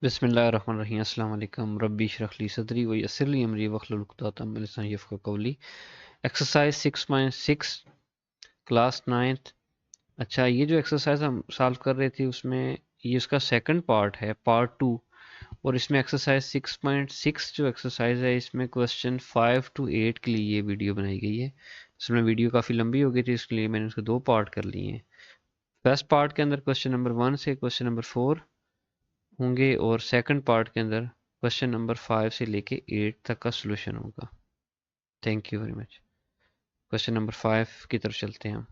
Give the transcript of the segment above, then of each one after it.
बिस्मिल्लाहिर्रहमानिर्रहीम। अस्सलाम वालेकुम। रब्बी इश्रह ली सदरी व यस्सिर ली अमरी वहलुल उक़दतम मिन लिसानी यफ़क़हू क़ौली। Exercise 6.6 class 9th। अच्छा, ये जो एक्सरसाइज हम सॉल्व कर रहे थे उसमें ये उसका सेकंड पार्ट है, पार्ट 2। और इसमें एक्सरसाइज 6.6 जो एक्सरसाइज है इसमें क्वेश्चन 5 to 8 के लिए ये वीडियो बनाई गई है। इसमें वीडियो काफ़ी लंबी हो गई थी, इसके लिए मैंने उसको 2 पार्ट कर लिए हैं। फर्स्ट पार्ट के अंदर क्वेश्चन नंबर 1 से क्वेश्चन नंबर 4 होंगे और सेकंड पार्ट के अंदर क्वेश्चन नंबर 5 से लेके 8 तक का सॉल्यूशन होगा। Thank you very much. Question number 5 की तरफ चलते हैं हम।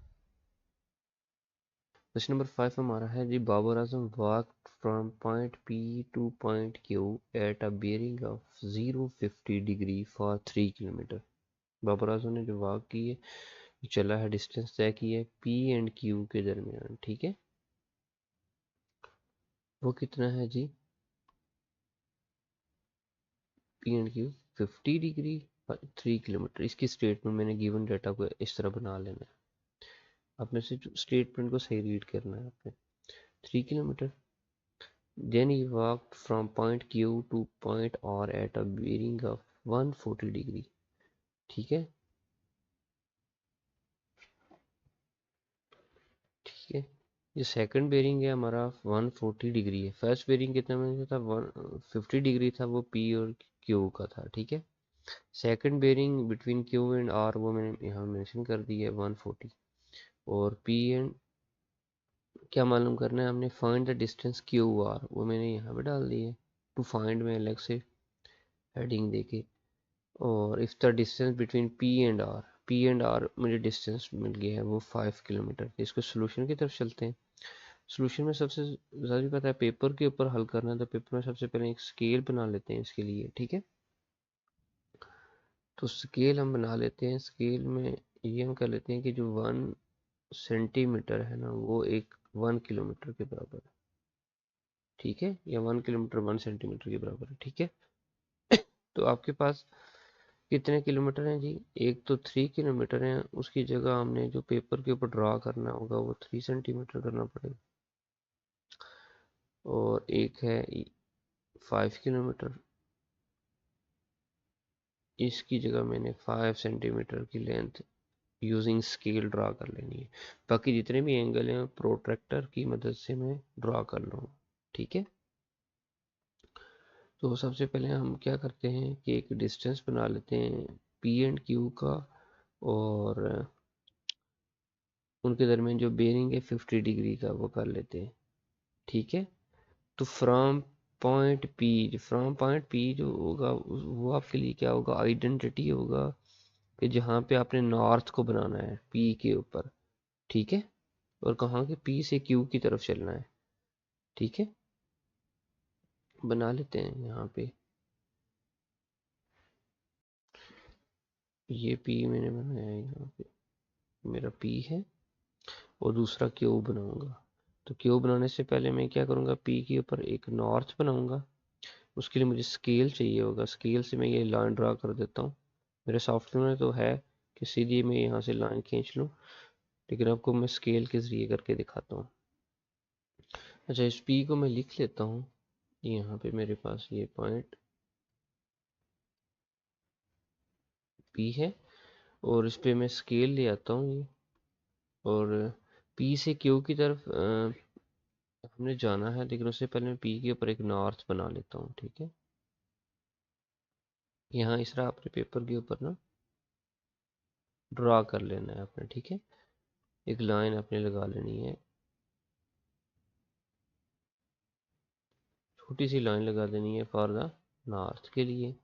क्वेश्चन नंबर 5 हमारा है जी, Babar Azam walk from point P to point Q at a bearing of 050 degree for 3 kilometre. Babar Azam ने जो वॉक की है, चला है, डिस्टेंस तय की है पी एंड क्यू के दरमियान, ठीक है। वो कितना है जी? P and Q 50 degree 3 kilometre. इसकी स्टेटमेंट मैंने गिवन डाटा को इस तरह बना लेना है। आपने सिर्फ स्टेटमेंट को सही रीड करना है आपने। 3 kilometre. Then he walked from point Q to point R at a bearing of 140 degree, ठीक है। ठीक है, ये सेकंड बेरिंग है हमारा 140 डिग्री है। फर्स्ट बेरिंग कितना में था? 150 डिग्री था, वो P और Q का था, ठीक है। Second bearing between Q and R वो मैंने यहाँ मेंशन कर दी है 140। और P एंड क्या मालूम करना है हमने? Find the distance Q R, वो मैंने यहाँ पे डाल दी है। टू फाइंड में अलग से हेडिंग देके। और if the distance between P and R मुझे डिस्टेंस मिल गया है वो 5 किलोमीटर। इसको सोल्यूशन की तरफ चलते हैं। सोल्यूशन में सबसे ज़्यादा पता है पेपर के ऊपर हल करना है, तो पेपर में सबसे पहले एक स्केल बना लेते हैं इसके लिए, ठीक है। तो स्केल हम बना लेते हैं। स्केल में ये हम कर लेते हैं कि जो 1 सेंटीमीटर है ना, वो एक 1 किलोमीटर के बराबर है, ठीक है। या 1 किलोमीटर 1 सेंटीमीटर के बराबर है, ठीक है। तो आपके पास कितने किलोमीटर हैं जी? एक तो 3 किलोमीटर है, उसकी जगह हमने जो पेपर के ऊपर ड्रा करना होगा वो 3 सेंटीमीटर करना पड़ेगा। और एक है 5 किलोमीटर, इसकी जगह मैंने 5 सेंटीमीटर की लेंथ यूजिंग स्केल ड्रा कर लेनी है। बाकी जितने भी एंगल हैं प्रोट्रैक्टर की मदद से मैं ड्रा कर लूँगा, ठीक है। तो सबसे पहले हम क्या करते हैं कि एक डिस्टेंस बना लेते हैं पी एंड क्यू का, और उनके दरमियान जो बेरिंग है 50 डिग्री का वो कर लेते हैं, ठीक है। तो फ्रॉम पॉइंट पी जो होगा वो आपके लिए क्या होगा? आइडेंटिटी होगा कि जहाँ पे आपने नॉर्थ को बनाना है पी के ऊपर, ठीक है। और कहाँ के? पी से क्यू की तरफ चलना है, ठीक है। बना लेते हैं यहाँ पे। ये पी मैंने बनाया है, यहाँ पे मेरा पी है और दूसरा क्यू बनाऊंगा। तो क्यू बनाने से पहले मैं क्या करूँगा? पी के ऊपर एक नॉर्थ बनाऊंगा। उसके लिए मुझे स्केल चाहिए होगा। स्केल से मैं ये लाइन ड्रा कर देता हूँ। मेरे सॉफ्टवेयर में तो है कि सीधी मैं यहाँ से लाइन खींच लूँ, लेकिन आपको मैं स्केल के ज़रिए करके दिखाता हूँ। अच्छा, इस पी को मैं लिख लेता हूँ। यहाँ पे मेरे पास ये पॉइंट पी है और इस पे मैं स्केल ले आता हूँ ये। और पी से क्यू की तरफ हमने जाना है, लेकिन उससे पहले मैं पी के ऊपर एक नॉर्थ बना लेता हूँ, ठीक है। यहाँ इस तरह अपने पेपर के ऊपर ना ड्रा कर लेना है आपने, ठीक है। एक लाइन आपने लगा लेनी है, छोटी सी लाइन लगा देनी है फॉर द नॉर्थ के लिए,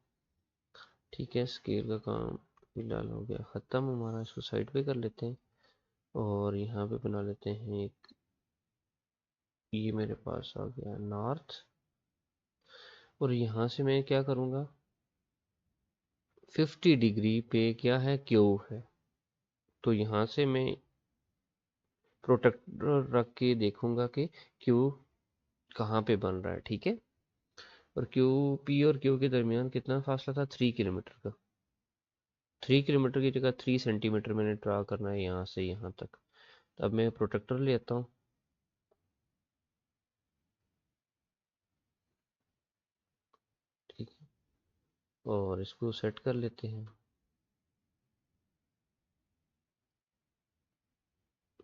ठीक है। स्केल का काम फिलहाल हो गया ख़त्म हमारा। इसको साइड पे कर लेते हैं और यहाँ पे बना लेते हैं एक, ये मेरे पास आ गया नॉर्थ। और यहाँ से मैं क्या करूँगा? 50 डिग्री पे क्या है? क्यू है। तो यहाँ से मैं प्रोटेक्टर रख के देखूंगा कि क्यू कहाँ पे बन रहा है, ठीक है। और क्यू, पी और क्यू के दरमियान कितना फासला था? 3 किलोमीटर का। 3 किलोमीटर की जगह 3 सेंटीमीटर मैंने ड्रा करना है यहाँ से यहाँ तक। तो अब मैं प्रोटेक्टर लेता हूँ। और इसको सेट कर लेते हैं,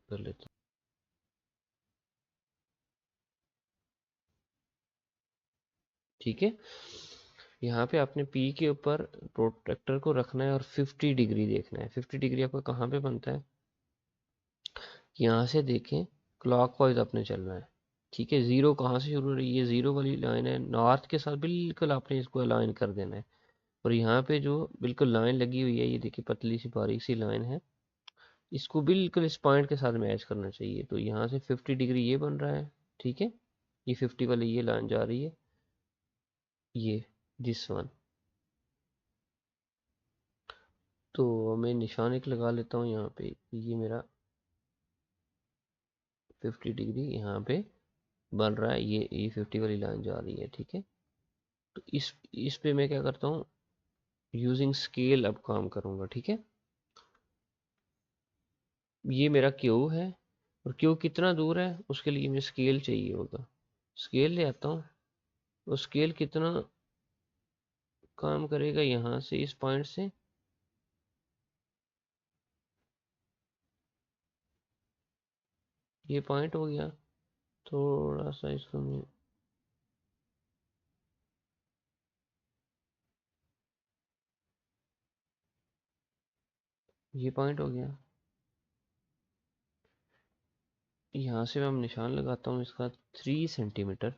कर लेते हैं। ठीक है, यहाँ पे आपने पी के ऊपर प्रोटेक्टर को रखना है और 50 डिग्री देखना है। 50 डिग्री आपका कहाँ पे बनता है, यहाँ से देखें, क्लॉकवाइज आपने चलना है। ठीक है, जीरो कहाँ से शुरू हो रही है, ये जीरो वाली लाइन है, नॉर्थ के साथ बिल्कुल आपने इसको अलाइन कर देना है। और यहाँ पे जो बिल्कुल लाइन लगी हुई है, ये देखिए पतली सी बारीक सी लाइन है, इसको बिल्कुल इस पॉइंट के साथ मैच करना चाहिए। तो यहाँ से 50 डिग्री ये बन रहा है। ठीक है, ये 50 वाली ये लाइन जा रही है, ये दिस वन। तो मैं निशान एक लगा लेता हूँ यहाँ पे, ये मेरा 50 डिग्री यहाँ पे बन रहा है, ये 50 वाली लाइन जा रही है। ठीक है, तो इस पे मैं क्या करता हूँ, यूजिंग स्केल अब काम करूँगा। ठीक है, ये मेरा क्यू है, और क्यू कितना दूर है उसके लिए मुझे स्केल चाहिए होगा। स्केल ले आता हूँ, और स्केल कितना काम करेगा, यहाँ से इस पॉइंट से ये पॉइंट हो गया, थोड़ा सा इसको मैं, ये पॉइंट हो गया, यहाँ से मैं निशान लगाता हूँ इसका 3 सेंटीमीटर।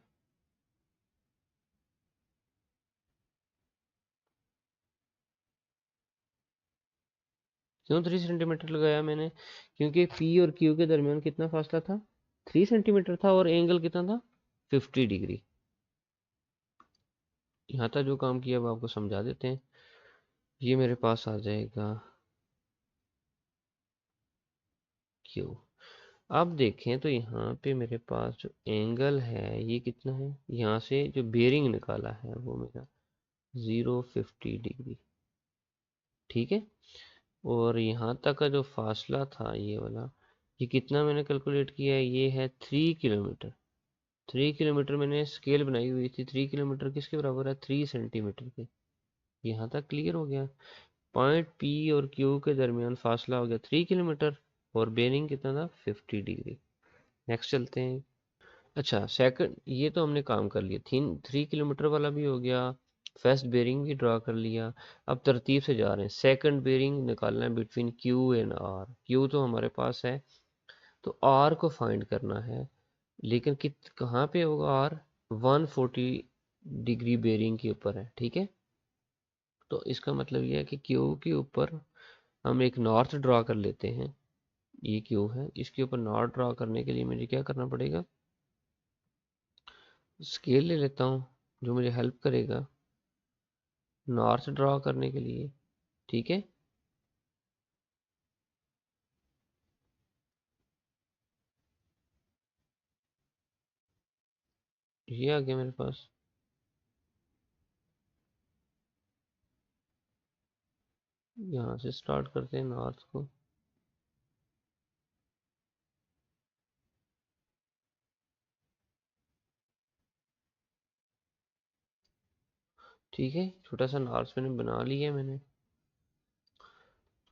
क्यों 3 सेंटीमीटर लगाया मैंने, क्योंकि पी और क्यू के दरमियान कितना फासला था, 3 सेंटीमीटर था, और एंगल कितना था, 50 डिग्री। यहाँ तक जो काम किया वो आपको समझा देते हैं। ये मेरे पास आ जाएगा क्यू। अब देखें तो यहाँ पे मेरे पास जो एंगल है ये कितना है, यहाँ से जो बेरिंग निकाला है वो मेरा 050 डिग्री। ठीक है, और यहाँ तक का जो फासला था ये वाला, ये कितना मैंने कैलकुलेट किया है, ये है 3 किलोमीटर। 3 किलोमीटर मैंने स्केल बनाई हुई थी, 3 किलोमीटर किसके बराबर है, 3 सेंटीमीटर के। यहाँ तक क्लियर हो गया। पॉइंट पी और क्यू के दरमियान फासला हो गया 3 किलोमीटर, और बेरिंग कितना था, 50 डिग्री। नेक्स्ट चलते हैं। अच्छा, सेकंड, ये तो हमने काम कर लिया, 3 किलोमीटर वाला भी हो गया, फर्स्ट बेरिंग भी ड्रा कर लिया। अब तरतीब से जा रहे हैं, सेकंड बेरिंग निकालना है between Q and R. Q तो हमारे पास है, तो आर को फाइंड करना है, लेकिन कित कहाँ पे होगा आर, 140 डिग्री बेरिंग के ऊपर है। ठीक है, तो इसका मतलब ये है कि क्यू के ऊपर हम एक नॉर्थ ड्रा कर लेते हैं। ये क्यू है, इसके ऊपर नॉर्थ ड्रा करने के लिए मुझे क्या करना पड़ेगा, स्केल ले लेता हूँ जो मुझे हेल्प करेगा नॉर्थ ड्रा करने के लिए। ठीक है, ये आ गया मेरे पास। यहाँ से स्टार्ट करते हैं नॉर्थ को। ठीक है, छोटा सा नॉर्थ मैंने बना लिया है मैंने,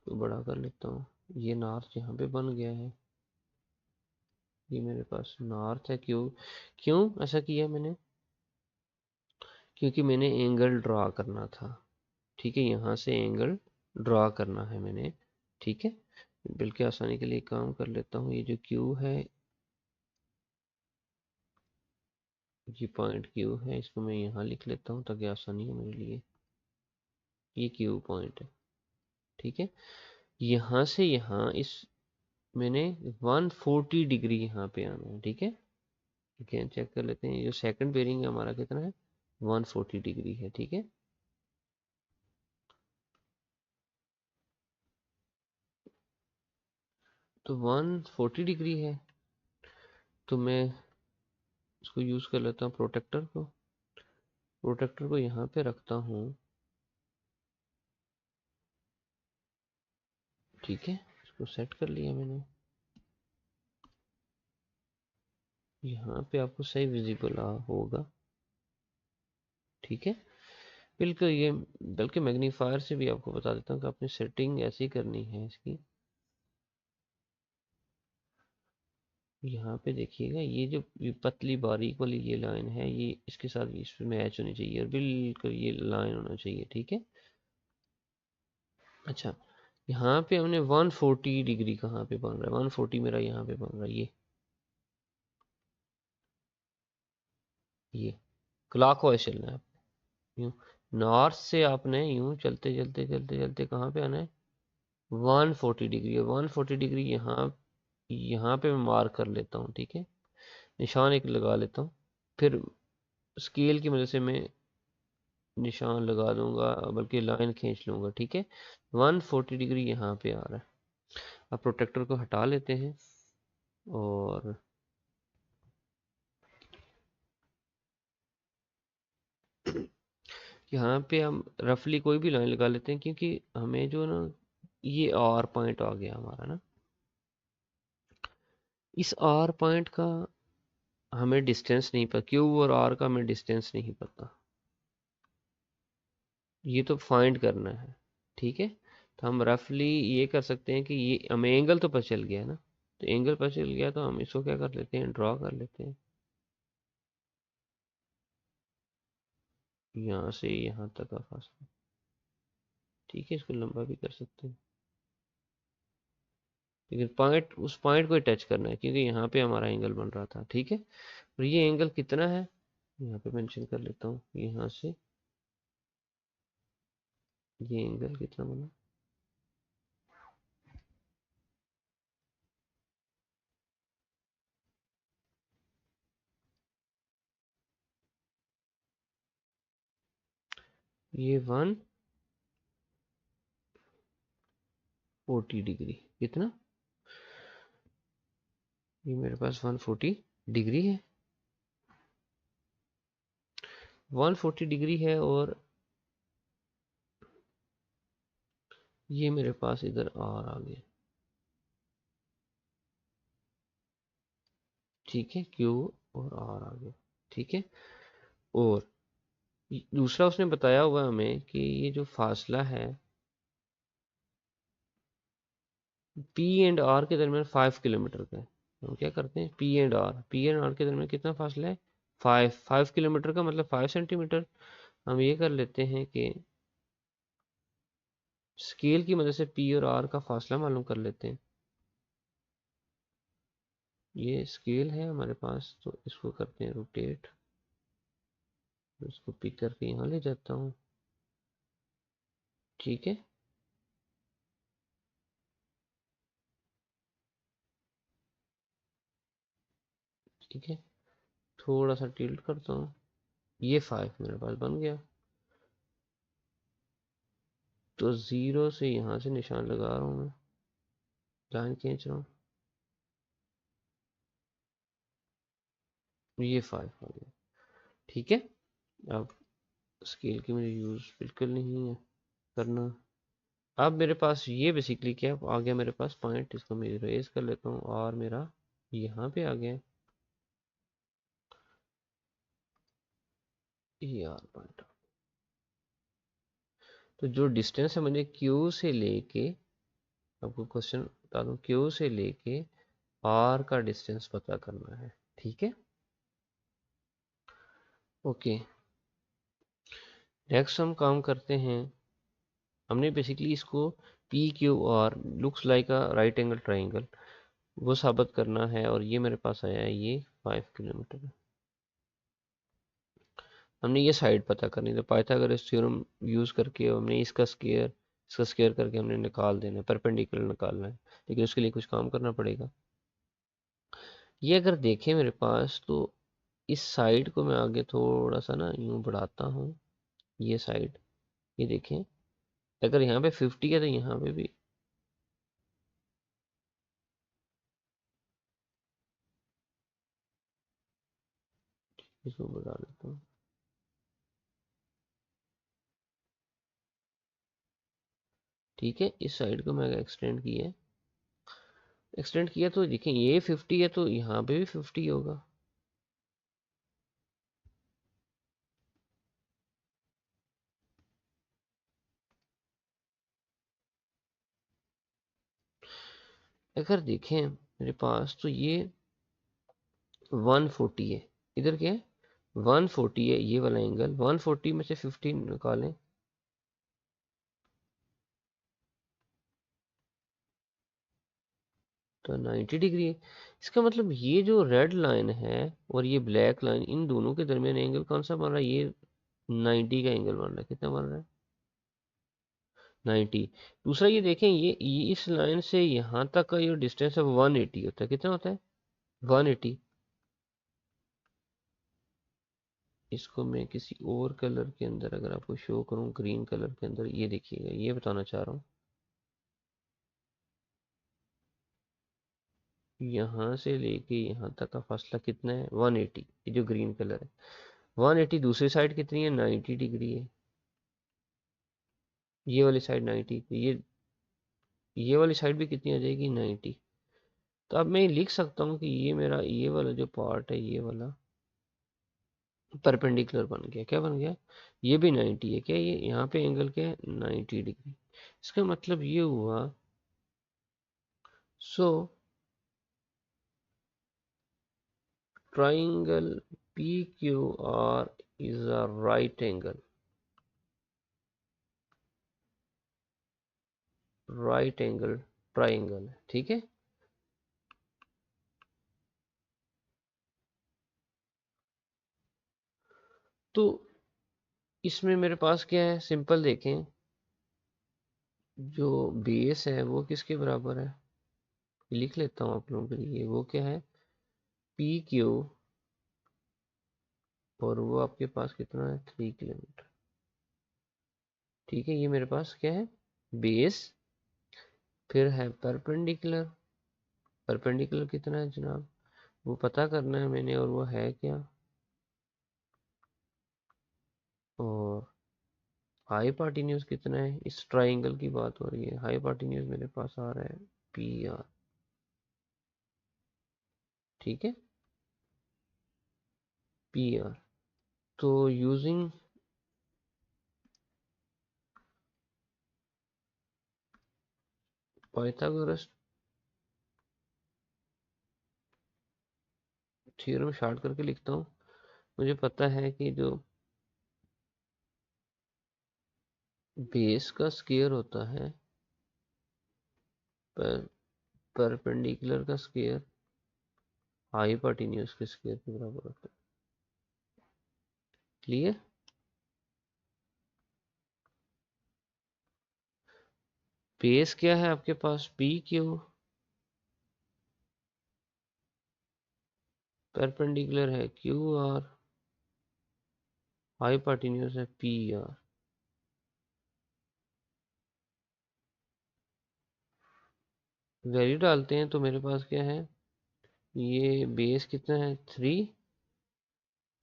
तो बड़ा कर लेता हूँ। ये नॉर्थ यहाँ पे बन गया है, ये मेरे पास नॉर्थ है। क्यों क्यों ऐसा किया मैंने, क्योंकि मैंने एंगल ड्रा करना था। ठीक है, यहाँ से एंगल ड्रा करना है मैंने। ठीक है, बल्कि आसानी के लिए काम कर लेता हूँ, ये जो क्यू है, ये पॉइंट क्यू है, इसको मैं यहाँ लिख लेता हूँ ताकि आसानी हो मेरे लिए। ये क्यू पॉइंट है। ठीक है, यहाँ से यहाँ इस मैंने 140 डिग्री यहाँ पे आना है। ठीक है, अगेन चेक कर लेते हैं, जो सेकंड बेरिंग है हमारा कितना है, 140 डिग्री है। ठीक है, तो 140 डिग्री है, तो मैं इसको यूज कर लेता हूँ, प्रोटेक्टर को। प्रोटेक्टर को यहाँ पे रखता हूँ। ठीक है, इसको सेट कर लिया मैंने, यहाँ पे आपको सही विजिबल होगा। ठीक है, बिल्कुल ये, बल्कि मैग्नीफायर से भी आपको बता देता हूँ कि अपनी सेटिंग ऐसी करनी है इसकी। यहाँ पे देखिएगा ये जो ये पतली बारीक वाली ये लाइन है, ये इसके साथ इस पे मैच होनी चाहिए और बिल्कुल ये लाइन होना चाहिए, ठीक है। अच्छा, यहाँ पे हमने 140 डिग्री कहाँ पे बन रहा है, 140 मेरा यहाँ पे बन रहा है, ये क्लॉक वाइज चलना है। यूँ नॉर्थ से आपने यूँ चलते चलते चलते चलते कहाँ पे आना है, 140 डिग्री है। 140 डिग्री यहाँ यहाँ पे मैं मार्क कर लेता हूँ, ठीक है, निशान एक लगा लेता हूँ। फिर स्केल की मदद से मैं निशान लगा दूंगा, बल्कि लाइन खींच लूंगा, ठीक है। 140 डिग्री यहाँ पे आ रहा है। अब प्रोटेक्टर को हटा लेते हैं और यहाँ पे हम रफली कोई भी लाइन लगा लेते हैं, क्योंकि हमें जो ना ये आर पॉइंट आ गया हमारा ना, इस आर पॉइंट का हमें डिस्टेंस नहीं पता, क्यू और आर का हमें डिस्टेंस नहीं पता, ये तो फाइंड करना है, ठीक है। तो हम रफली ये कर सकते हैं कि ये हमें एंगल तो पता चल गया ना, तो एंगल पता चल गया तो हम इसको क्या कर लेते हैं, ड्रॉ कर लेते हैं। यहाँ से यहाँ तक का फासला, ठीक है, इसको लंबा भी कर सकते हैं, लेकिन पॉइंट उस पॉइंट को टच करना है, क्योंकि यहाँ पे हमारा एंगल बन रहा था, ठीक है। और ये एंगल कितना है, यहाँ पे मेंशन कर लेता हूँ, यहाँ से ये एंगल कितना बना, ये 140 डिग्री, कितना, ये मेरे पास 140 डिग्री है, 140 डिग्री है। और ये मेरे पास इधर आर आ गया, ठीक है, क्यू और आर आ गया, ठीक है। और दूसरा उसने बताया हुआ हमें कि ये जो फासला है पी एंड आर के दरमियान 5 किलोमीटर का है। हम क्या करते हैं, पी एंड आर के दरमियान कितना फासला है, 5 किलोमीटर का मतलब 5 सेंटीमीटर। हम ये कर लेते हैं कि स्केल की मदद से पी और आर का फासला मालूम कर लेते हैं। ये स्केल है हमारे पास, तो इसको करते हैं रोटेट, इसको पिक करके यहाँ ले जाता हूँ, ठीक है। ठीक है, थोड़ा सा टिल्ट करता हूँ, ये 5 मेरे पास बन गया। तो जीरो से यहाँ से निशान लगा रहा हूँ मैं, लाइन खींच रहा हूँ, ये 5 हो गया, ठीक है। अब स्केल की मुझे यूज़ बिल्कुल नहीं है करना। अब मेरे पास ये बेसिकली क्या आ गया, मेरे पास पॉइंट, इसको मैं इरेज कर लेता हूँ और मेरा यहाँ पे आ गया ये आर पॉइंट। तो जो डिस्टेंस है मुझे क्यू से लेके, आपको क्वेश्चन बता दूं, क्यू से लेके आर का डिस्टेंस पता करना है, ठीक है। ओके, नेक्स्ट हम काम करते हैं, हमने बेसिकली इसको P Q are looks like a right angle triangle वो साबित करना है, और ये मेरे पास आया है ये 5 किलोमीटर। हमने ये साइड पता करनी, तो पाइथागोरस थ्योरम यूज करके हमने इसका स्क्वायर करके हमने निकाल देना है, परपेंडिकुलर निकालना है, लेकिन उसके लिए कुछ काम करना पड़ेगा। ये अगर देखें मेरे पास, तो इस साइड को मैं आगे थोड़ा सा ना यूं बढ़ाता हूँ, ये साइड, ये देखें, अगर यहाँ पे 50 है तो यहाँ पे भी इसको बढ़ा लेता हूँ, ठीक है। इस साइड को मैं एक्सटेंड किया तो देखें ये 50 है तो यहाँ पे भी 50 होगा, अगर देखें मेरे पास तो ये 140 है, इधर क्या है 140 है, ये वाला एंगल 140 में से 15 निकालें तो 90 डिग्री है। इसका मतलब ये जो रेड लाइन है और ये ब्लैक लाइन, इन दोनों के दरमियान एंगल कौन सा बन रहा है, ये 90 का एंगल बन रहा है। कितना बन रहा है 90। दूसरा ये देखें, ये इस लाइन से यहाँ तक का जो डिस्टेंस है वो 180 होता है। कितना होता है 180। इसको मैं किसी और कलर के अंदर अगर आपको शो करूँ, ग्रीन कलर के अंदर, ये देखिएगा, ये बताना चाह रहा हूँ, यहाँ से लेके यहाँ तक का फासला कितना है 180। ये जो ग्रीन कलर है 180, दूसरी साइड कितनी है 90 डिग्री है, ये वाली साइड 90, तो ये वाली साइड भी कितनी आ जाएगी 90। तो अब मैं लिख सकता हूँ कि ये मेरा ये वाला जो पार्ट है ये वाला परपेंडिकुलर बन गया। क्या बन गया, ये भी 90 है। क्या ये यहाँ पे एंगल क्या है 90 डिग्री। इसका मतलब ये हुआ, so triangle PQR is a right angle, right angle triangle है। ठीक है, तो इसमें मेरे पास क्या है, सिंपल देखें, जो बेस है वो किसके बराबर है, लिख लेता हूँ आप लोगों के लिए। वो क्या है PQ, और वो आपके पास कितना है 3 किलोमीटर। ठीक है, ये मेरे पास क्या है बेस, फिर है परपेंडिकुलर। परपेंडिकुलर कितना है जनाब, वो पता करना है मैंने, और वो है क्या, और हाइपोटेन्यूज कितना है, इस ट्राइंगल की बात हो रही है। हाइपोटेन्यूज मेरे पास आ रहा है PR। ठीक है PR, तो यूजिंग पाइथागोरस थ्योरम शॉर्ट करके लिखता हूँ। मुझे पता है कि जो बेस का स्क्वायर होता है पर परपेंडिकुलर का स्क्वायर हाइपोटेन्यूज के स्क्वायर के बराबर होता है। क्लियर, बेस क्या है आपके पास PQ, परपेंडिकुलर है QR, हाइपोटेन्यूज है PR। वैल्यू डालते हैं तो मेरे पास क्या है, ये बेस कितना है 3,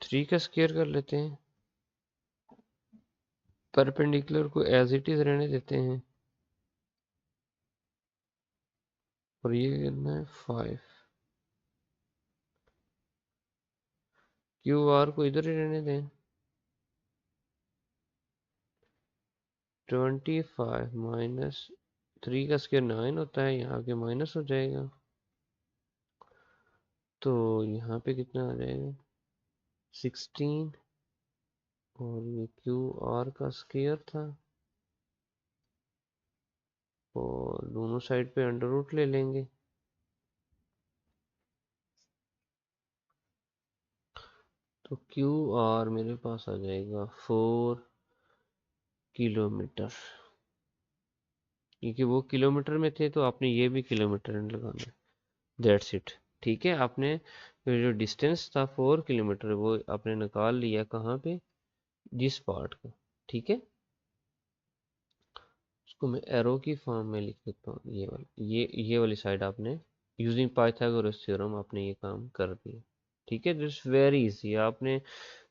3 का स्क्वायर कर लेते हैं, परपेंडिकुलर को एज इट इज रहने देते हैं, और ये करना है 5। QR को इधर ही रहने दें, 25 माइनस 3 का स्क्वायर 9 होता है, यहाँ के माइनस हो जाएगा, तो यहाँ पे कितना आ जाएगा 16, और ये QR का स्क्वायर था, और दोनों साइड पे अंडर रूट ले लेंगे, तो QR मेरे पास आ जाएगा 4 किलोमीटर, क्योंकि वो किलोमीटर में थे तो आपने ये भी किलोमीटर में लगाना है। That's it. ठीक है, आपने जो डिस्टेंस था 4 किलोमीटर वो आपने निकाल लिया कहाँ पे, जिस पार्ट का। ठीक है, उसको मैं एरो की फॉर्म में लिख देता हूँ, ये वाली, ये वाली साइड आपने यूजिंग पाइथागोरस थ्योरम आपने ये काम कर दिया। ठीक है, दिस वेरी इजी। आपने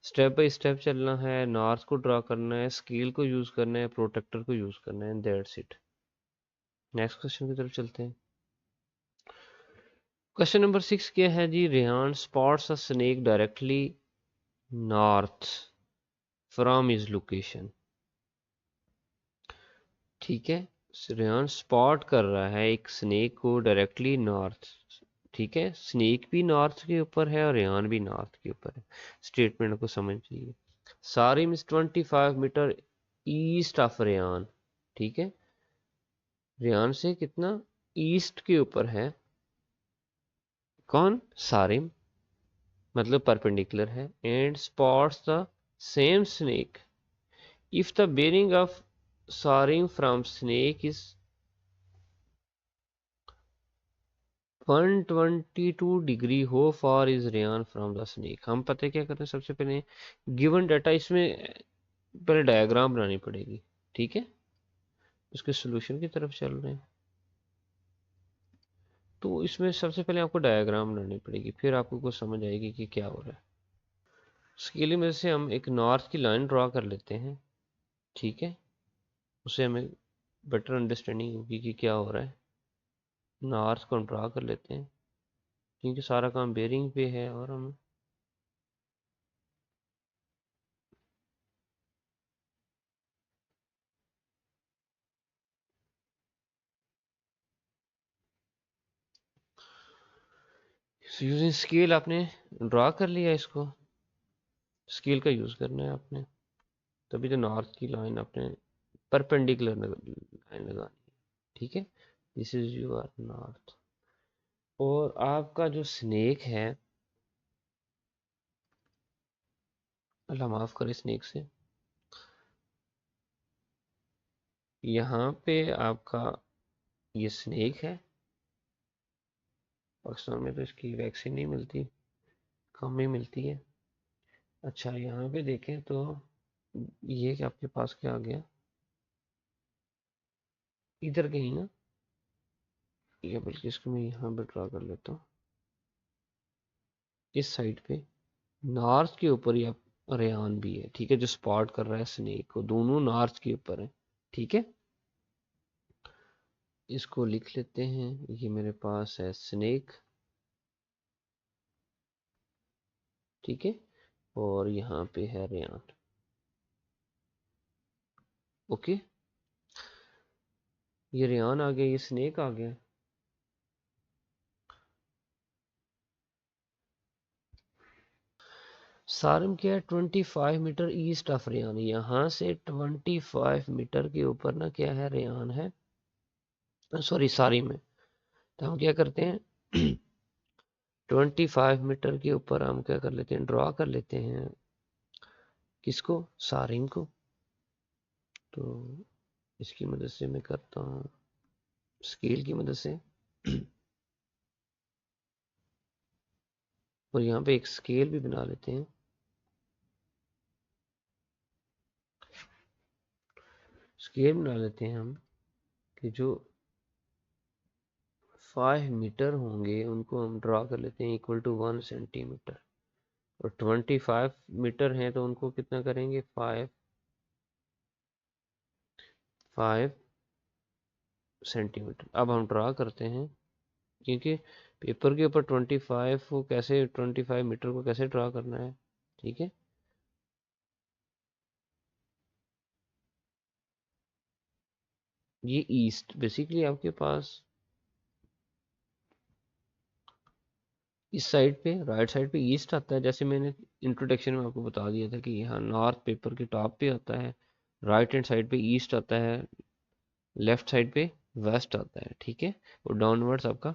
स्टेप बाय स्टेप चलना है, नॉर्थ को ड्रा करना है, स्केल को यूज करना है, प्रोटेक्टर को यूज करना है, दैट्स इट। नेक्स्ट क्वेश्चन की तरफ चलते हैं। क्वेश्चन नंबर 6 क्या है जी, Rehan spots a snake directly north from his location. ठीक है, रेहान स्पॉट कर रहा है एक स्नेक को डायरेक्टली नॉर्थ, ठीक है, स्नेक भी नॉर्थ के ऊपर है और रेहान भी नॉर्थ के ऊपर है। स्टेटमेंट को समझिए। Sarim is 25 metre east of Rehan, ठीक है, रेहान से कितना ईस्ट के ऊपर है कौन, सारिम, मतलब परपेंडिकुलर है, and spots the same snake if the bearing of Sarim from snake is 122 degree, how far is Rehan from the snake. हम पता है क्या करते हैं, सबसे पहले गिवन डाटा, इसमें पहले डायग्राम बनानी पड़ेगी, ठीक है, उसके सोल्यूशन की तरफ चल रहे हैं। तो इसमें सबसे पहले आपको डायग्राम बनानी पड़ेगी, फिर आपको कुछ समझ आएगी कि क्या हो रहा है। उसके लिए में से हम एक नॉर्थ की लाइन ड्रॉ कर लेते हैं, ठीक है, उससे हमें बेटर अंडरस्टैंडिंग होगी कि क्या हो रहा है। नॉर्थ को हम ड्रॉ कर लेते हैं क्योंकि सारा काम बेरिंग पे है, और हम यूजिंग स्केल आपने ड्रॉ कर लिया, इसको स्केल का यूज़ करना है आपने, तभी तो नॉर्थ की लाइन आपने परपेंडिकुलर लाइन लगानी है, ठीक है। This is your north. और आपका जो स्नेक है, अल्लाह माफ़ करे स्नेक से, यहाँ पे आपका ये स्नेक है। पाकिस्तान में तो इसकी वैक्सीन नहीं मिलती, कम ही मिलती है। अच्छा यहाँ पे देखें तो ये कि आपके पास क्या आ गया, इधर कहीं ना, या बल्कि इसको मैं यहाँ पे ड्रा कर लेता हूँ, इस साइड पे नॉर्थ के ऊपर ही आप रेहान भी है, ठीक है, जो स्पॉट कर रहा है स्नेक को, दोनों नॉर्थ के ऊपर है, ठीक है। इसको लिख लेते हैं, ये मेरे पास है स्नेक, ठीक है, और यहाँ पे है रेहान, ओके। ये रेहान आ गया, ये स्नेक आ गया। सारम क्या है, 25 मीटर ईस्ट ऑफ रेहान, यहाँ से 25 मीटर के ऊपर ना क्या है, रेहान है, सॉरी सारिम है। तो हम क्या करते हैं 25 मीटर के ऊपर हम क्या कर लेते हैं, ड्रॉ कर लेते हैं, किसको, सारिम को। तो इसकी मदद से मैं करता हूँ, स्केल की मदद से और यहाँ पे एक स्केल भी बना लेते हैं। स्केल बना लेते हैं हम कि जो 5 मीटर होंगे उनको हम ड्रॉ कर लेते हैं इक्वल टू 1 सेंटीमीटर, और 25 मीटर हैं तो उनको कितना करेंगे, 5 सेंटीमीटर। अब हम ड्रॉ करते हैं, क्योंकि पेपर के ऊपर 25 को कैसे, 25 मीटर को कैसे ड्रॉ करना है, ठीक है। ये ईस्ट बेसिकली आपके पास इस साइड पे, राइट साइड पे ईस्ट आता है, जैसे मैंने इंट्रोडक्शन में आपको बता दिया था कि यहाँ नॉर्थ पेपर के टॉप पे आता है, राइट हैंड साइड पे ईस्ट आता है, लेफ्ट साइड पे वेस्ट आता है, ठीक है, और डाउनवर्ड्स आपका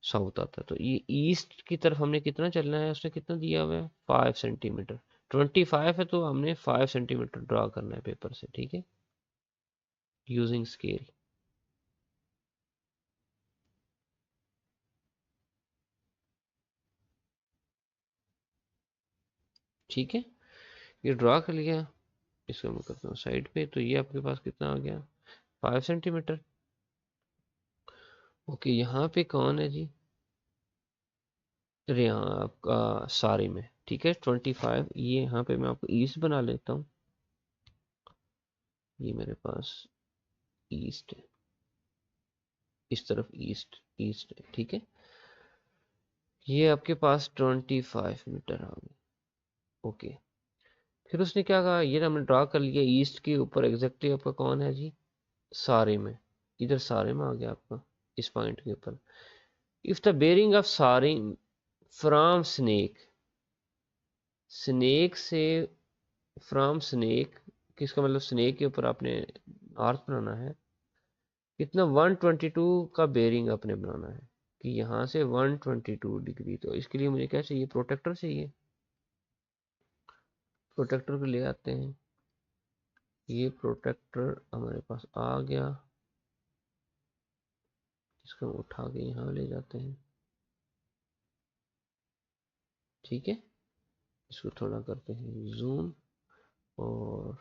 साउथ आता है। तो ये ईस्ट की तरफ हमने कितना चलना है, उसने कितना दिया हुआ है, 5 सेंटीमीटर, 25 है तो हमने 5 सेंटीमीटर ड्रॉ करना है पेपर से, ठीक है, यूजिंग स्केल, ठीक है। ये ड्रॉ कर लिया, इसको मैं करता हूँ साइड पे, तो ये आपके पास कितना आ गया, 5 सेंटीमीटर। ओके, यहाँ पे कौन है जी, अरे यहाँ आपका सारे में, ठीक है, 25, ये यहाँ पे मैं आपको ईस्ट बना लेता हूँ, ये मेरे पास ईस्ट है, इस तरफ ईस्ट ईस्ट है, ठीक है। ये आपके पास 25 मीटर आ गए, ओके। फिर उसने क्या कहा, ये हमने ड्रा कर लिया ईस्ट के ऊपर, एग्जैक्टली आपका कौन है जी, सारे में, इधर सारिम आ गया आपका इस पॉइंट के ऊपर। If the bearing of Sarim from snake, snake से, फ्रॉम स्नेक, किसका मतलब स्नेक के ऊपर आपने नॉर्थ बनाना है, कितना 122 का बेरिंग आपने बनाना है कि यहाँ से 122 डिग्री। तो इसके लिए मुझे क्या चाहिए, प्रोटेक्टर चाहिए। प्रोटेक्टर को ले आते हैं, ये प्रोटेक्टर हमारे पास आ गया, इसको उठा के यहाँ ले जाते हैं। ठीक है, इसको थोड़ा करते हैं जूम और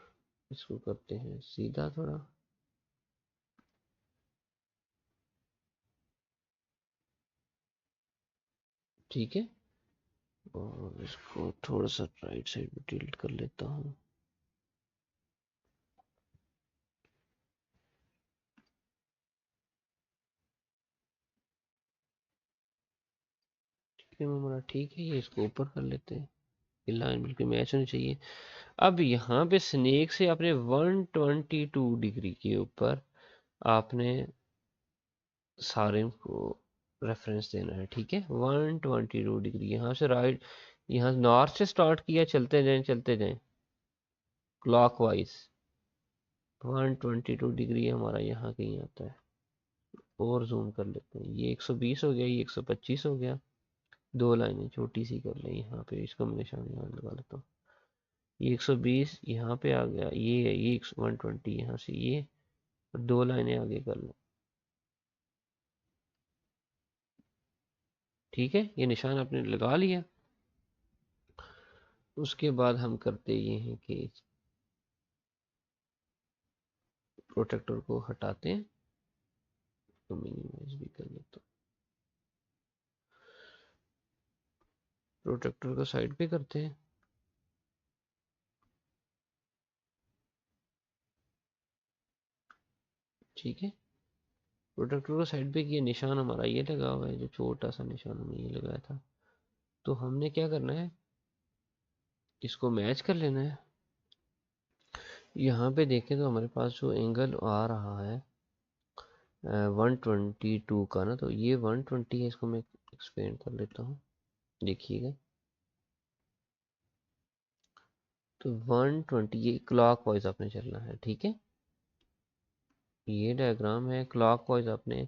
इसको करते हैं सीधा थोड़ा। ठीक है, और इसको थोड़ा सा राइट साइड में टिल्ट कर लेता हूँ। ठीक है हमारा, ठीक है, ये इसको ऊपर कर लेते हैं, ये लाइन बिल्कुल मैच होनी चाहिए। अब यहाँ पे स्नेक से आपने 122 डिग्री के ऊपर आपने सारे को रेफरेंस देना है। ठीक है, 122 डिग्री यहाँ से राइट, यहाँ नॉर्थ से स्टार्ट किया, चलते जाएं चलते जाएं क्लॉकवाइज। 122 डिग्री हमारा यहाँ कहीं आता है, और जूम कर लेते हैं, ये 120 हो गया, ये 125 हो गया। दो लाइनें छोटी सी कर लें यहाँ पे, इसको मैं निशान यहाँ लगा लेता हूँ। ये 120 यहाँ पे आ गया, ये 120 यहाँ से, ये दो लाइनें आगे कर लें। ठीक है, ये निशान आपने लगा लिया। उसके बाद हम करते ये हैं कि प्रोटेक्टर को हटाते हैं, तो मिनिमाइज भी कर लेता हूँ, प्रोटेक्टर को साइड पे करते हैं। ठीक है, प्रोटेक्टर को साइड पे किया, निशान हमारा ये लगा हुआ है, जो छोटा सा निशान हमने ये लगाया था। तो हमने क्या करना है, इसको मैच कर लेना है। यहाँ पे देखें तो हमारे पास जो एंगल आ रहा है 122 का ना, तो ये 120 है, इसको मैं एक्सपेंड कर लेता हूँ, देखिएगा। तो 120, ये क्लॉक वाइज आपने चलना है। ठीक है, ये डायग्राम है, क्लॉक वाइज आपने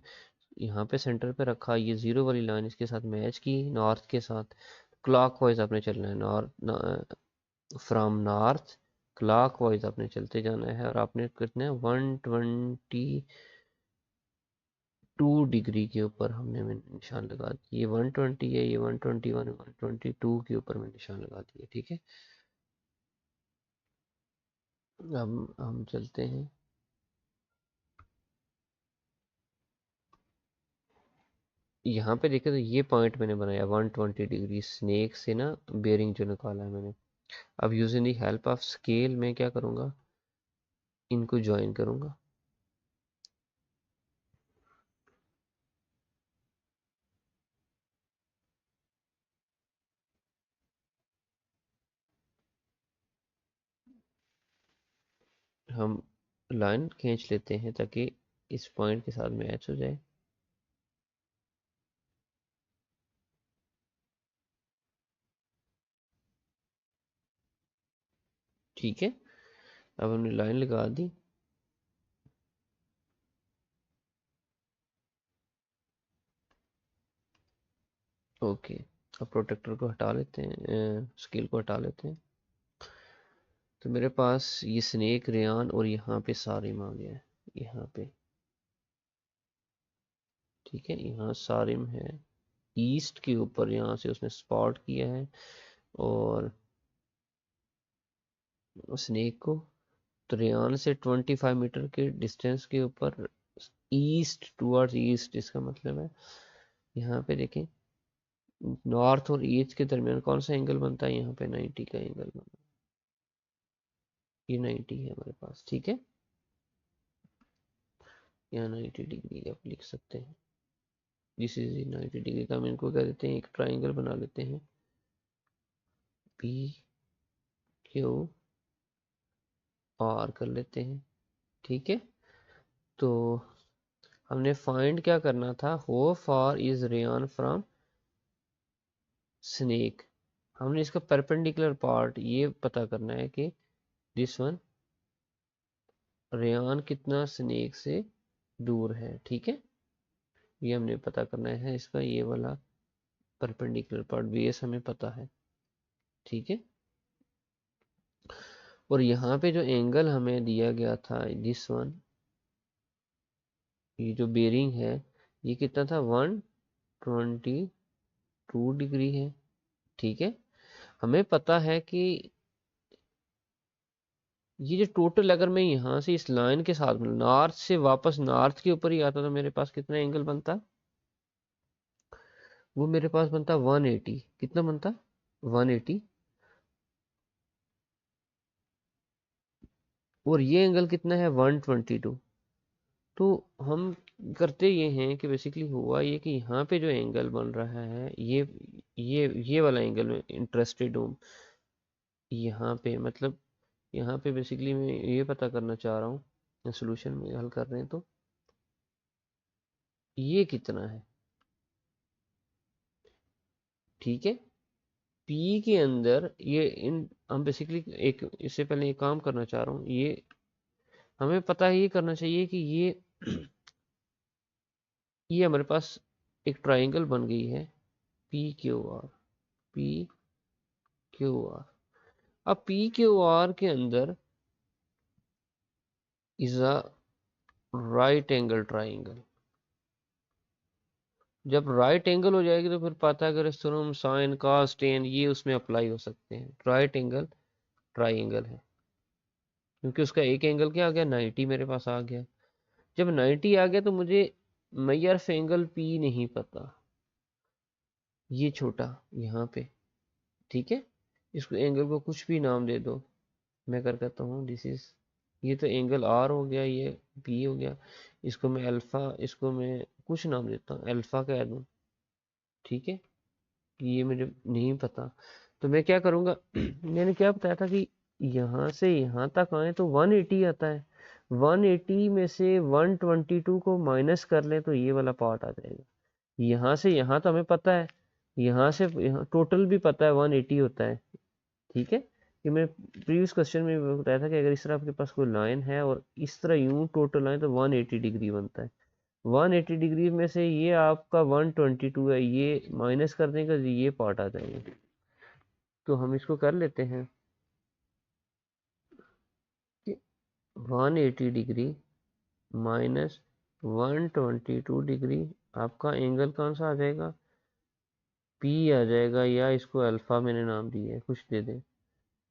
यहाँ पे सेंटर पे रखा, ये जीरो वाली लाइन इसके साथ मैच की नॉर्थ के साथ, क्लॉक वाइज आपने चलना है, north, from north clock wise आपने चलते जाना है। और आपने कितने 122 डिग्री के ऊपर हमने निशान लगा दिया, ये 120 है, ये 121, 122 के ऊपर में निशान लगा दिया। ठीक है, अब हम चलते हैं, यहाँ पे देखें तो ये पॉइंट मैंने बनाया 120 डिग्री स्नेक से ना, बेरिंग जो निकाला है मैंने। अब using the help of scale मैं क्या करूँगा, इनको ज्वाइन करूँगा। हम लाइन खींच लेते हैं ताकि इस पॉइंट के साथ मैच हो जाए। ठीक है, अब हमने लाइन लगा दी। ओके, अब प्रोटेक्टर को हटा लेते हैं, स्केल को हटा लेते हैं। तो मेरे पास ये स्नेक, रेयान और यहाँ पे सारिम आ गया है, यहाँ पे। ठीक है, यहाँ सारिम है ईस्ट के ऊपर, यहाँ से उसने स्पॉट किया है, और स्नेक को तो रेयान से 25 मीटर के डिस्टेंस के ऊपर ईस्ट टुवर्ड्स ईस्ट, इसका मतलब है यहाँ पे देखें नॉर्थ और ईस्ट के दरमियान कौन सा एंगल बनता है, यहाँ पे 90 का एंगल बनता है, ये 90 है हमारे पास। ठीक है, यहाँ 90 डिग्री आप लिख सकते हैं, दिस इज 90 डिग्री का हम इनको क्या देते हैं, एक ट्राइंगल बना लेते हैं, पी क्यू आर कर लेते हैं। ठीक है, तो हमने फाइंड क्या करना था, how far is Rayan from snake. हमने इसका परपेंडिकुलर पार्ट ये पता करना है कि दिस वन, रेयान कितना स्नेक से दूर है। ठीक है, ये हमने पता करना है इसका, ये वाला परपेंडिकुलर पार्ट बेस हमें पता है। ठीक है, और यहाँ पे जो एंगल हमें दिया गया था दिस वन, ये जो बेरिंग है ये कितना था, 122 डिग्री है। ठीक है, हमें पता है कि ये जो टोटल, अगर मैं यहाँ से इस लाइन के साथ नॉर्थ से वापस नॉर्थ के ऊपर ही आता तो मेरे पास कितना एंगल बनता, वो मेरे पास बनता 180। कितना बनता, 180। और ये एंगल कितना है, 122। तो हम करते ये हैं कि बेसिकली हुआ ये कि यहाँ पे जो एंगल बन रहा है ये वाला एंगल में इंटरेस्टेड हूँ। यहाँ पे मतलब, यहाँ पे बेसिकली मैं ये पता करना चाह रहा हूँ, सोल्यूशन में हल कर रहे हैं तो ये कितना है। ठीक है, पी के अंदर ये इन, हम बेसिकली एक इससे पहले ये काम करना चाह रहा हूँ, ये हमें पता है, ये करना चाहिए कि ये हमारे पास एक ट्राइंगल बन गई है, P Q are, P Q are. अब पी क्यू आर के अंदर is a right angle triangle. जब राइट एंगल हो जाएगी तो फिर पाइथागोरस साइन कॉस टेन ये उसमें अप्लाई हो सकते हैं। राइट एंगल ट्राइंगल है क्योंकि उसका एक एंगल क्या आ गया, 90 मेरे पास आ गया। जब 90 आ गया तो मुझे मैयर्स एंगल पी नहीं पता, ये छोटा यहाँ पे। ठीक है, इसको एंगल को कुछ भी नाम दे दो, मैं कर कहता हूँ दिस इज, ये तो एंगल आर हो गया, ये बी हो गया, इसको मैं अल्फा, इसको मैं कुछ नाम देता हूँ, अल्फा कह दूँ। ठीक है, ये मुझे नहीं पता, तो मैं क्या करूँगा मैंने क्या बताया था कि यहाँ से यहाँ तक आए तो 180 आता है, 180 में से 122 को माइनस कर लें तो ये वाला पार्ट आ जाएगा। यहाँ से यहाँ तो हमें पता है, यहाँ से यहाँ टोटल भी पता है 180 होता है। ठीक है, कि मैं प्रीवियस क्वेश्चन में बताया था कि अगर इस तरह आपके पास कोई लाइन है और इस तरह यूं टोटल लाइन तो 180 डिग्री बनता है। 180 डिग्री में से ये आपका 122 है, ये माइनस कर देंगे तो ये पार्ट आ जाएगा। तो हम इसको कर लेते हैं कि 180 डिग्री माइनस 122 डिग्री, आपका एंगल कौन सा आ जाएगा, पी आ जाएगा, या इसको अल्फा मैंने नाम दिया है, कुछ दे दें।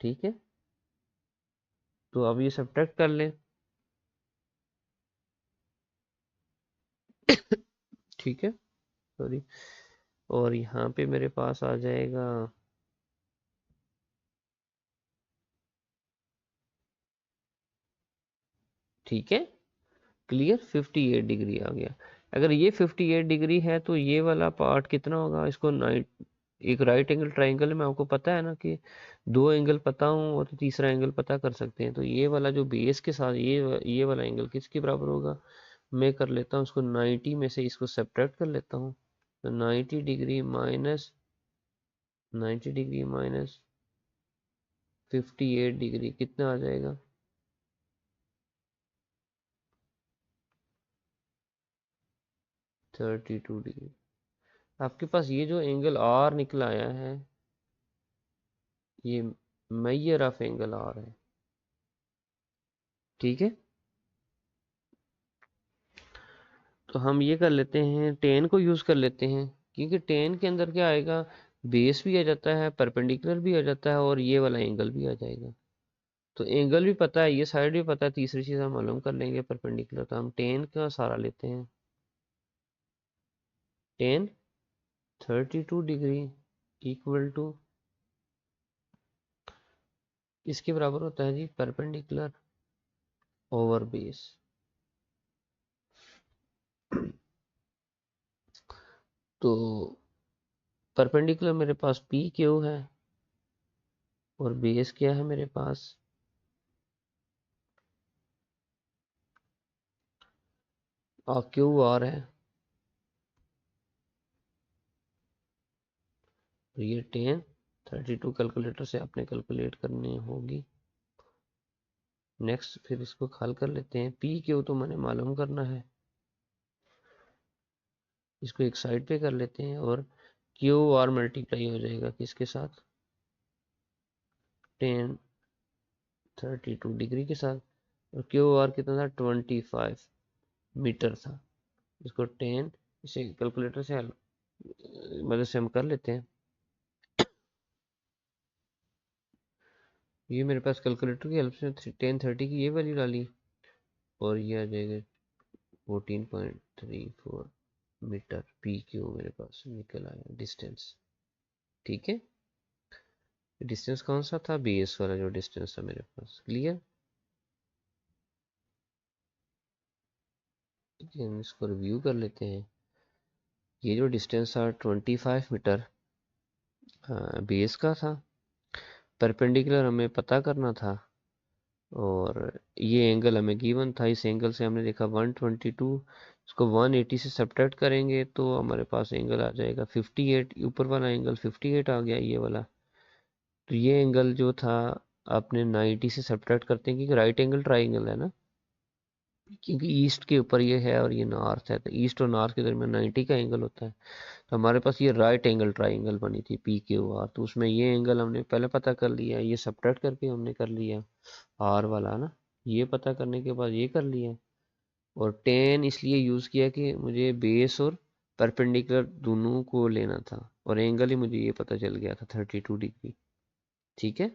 ठीक है, तो अब ये सब्ट्रैक्ट कर लें। ठीक है, सॉरी, और यहाँ पे मेरे पास आ जाएगा, ठीक है, क्लियर, 58 डिग्री आ गया। अगर ये 58 डिग्री है तो ये वाला पार्ट कितना होगा, इसको नाइट, एक राइट एंगल ट्राइंगल में आपको पता है ना कि दो एंगल पता हूँ और तो तीसरा एंगल पता कर सकते हैं, तो ये वाला जो बेस के साथ ये वाला एंगल किसके बराबर होगा, मैं कर लेता हूँ उसको 90 में से इसको सब्ट्रैक्ट कर लेता हूँ। तो 90 degree minus 90 degree minus 58 degree कितना आ जाएगा, 32 डिग्री। आपके पास ये जो एंगल आर निकल आया है, ये मेजर ऑफ एंगल आर है। ठीक है, तो हम ये कर लेते हैं, टेन को यूज कर लेते हैं, क्योंकि टेन के अंदर क्या आएगा, बेस भी आ जाता है, परपेंडिकुलर भी आ जाता है, और ये वाला एंगल भी आ जाएगा। तो एंगल भी पता है, ये साइड भी पता है, तीसरी चीज हम मालूम कर लेंगे परपेंडिकुलर, तो हम टेन का सहारा लेते हैं। टेन 32 डिग्री इक्वल टू, इसके बराबर होता है जी परपेंडिकुलर ओवर बेस। तो परपेंडिकुलर मेरे पास पी क्यू है और बेस क्या है मेरे पास और क्यू आर है, तो ये 1032 कैलकुलेटर से आपने कैलकुलेट करनी होगी। नेक्स्ट फिर इसको हल कर लेते हैं। पी क्यू तो मैंने मालूम करना है, इसको एक साइड पे कर लेते हैं और क्यू आर मल्टीप्लाई हो जाएगा किसके साथ, 1032 डिग्री के साथ। और क्यू आर कितना था, 25 मीटर था। इसको 10 इसे कैलकुलेटर से मदद से हम कर लेते हैं। ये मेरे पास कैलकुलेटर की हेल्प से 1030 की ये वैल्यू डाली और ये आ जाएगा 14.34 मीटर। पी क्यू मेरे पास निकल आया डिस्टेंस। ठीक है, डिस्टेंस कौन सा था, बेस वाला जो डिस्टेंस था मेरे पास। क्लियर, हम इसको रिव्यू कर लेते हैं। ये जो डिस्टेंस था 25 मीटर बेस का था, परपेंडिकुलर हमें पता करना था और ये एंगल हमें गिवन था। इस एंगल से हमने देखा 122, इसको 180 से सब्ट्रैक्ट करेंगे तो हमारे पास एंगल आ जाएगा 58। ऊपर वाला एंगल 58 आ गया ये वाला। तो ये एंगल जो था आपने 90 से सब्ट्रैक्ट करते हैं क्योंकि राइट एंगल ट्राइंगल है ना, क्योंकि ईस्ट के ऊपर ये है और ये नॉर्थ है, तो ईस्ट और नॉर्थ के दरमियान 90 का एंगल होता है। तो हमारे पास ये राइट एंगल ट्राइंगल बनी थी पी क्यू आर, तो उसमें ये एंगल हमने पहले पता कर लिया, ये सब्ट्रैक्ट करके हमने कर लिया आर वाला ना, ये पता करने के बाद ये कर लिया। और 10 इसलिए यूज़ किया कि मुझे बेस और परपेंडिकुलर दोनों को लेना था और एंगल ही मुझे ये पता चल गया था 32 डिग्री। ठीक है,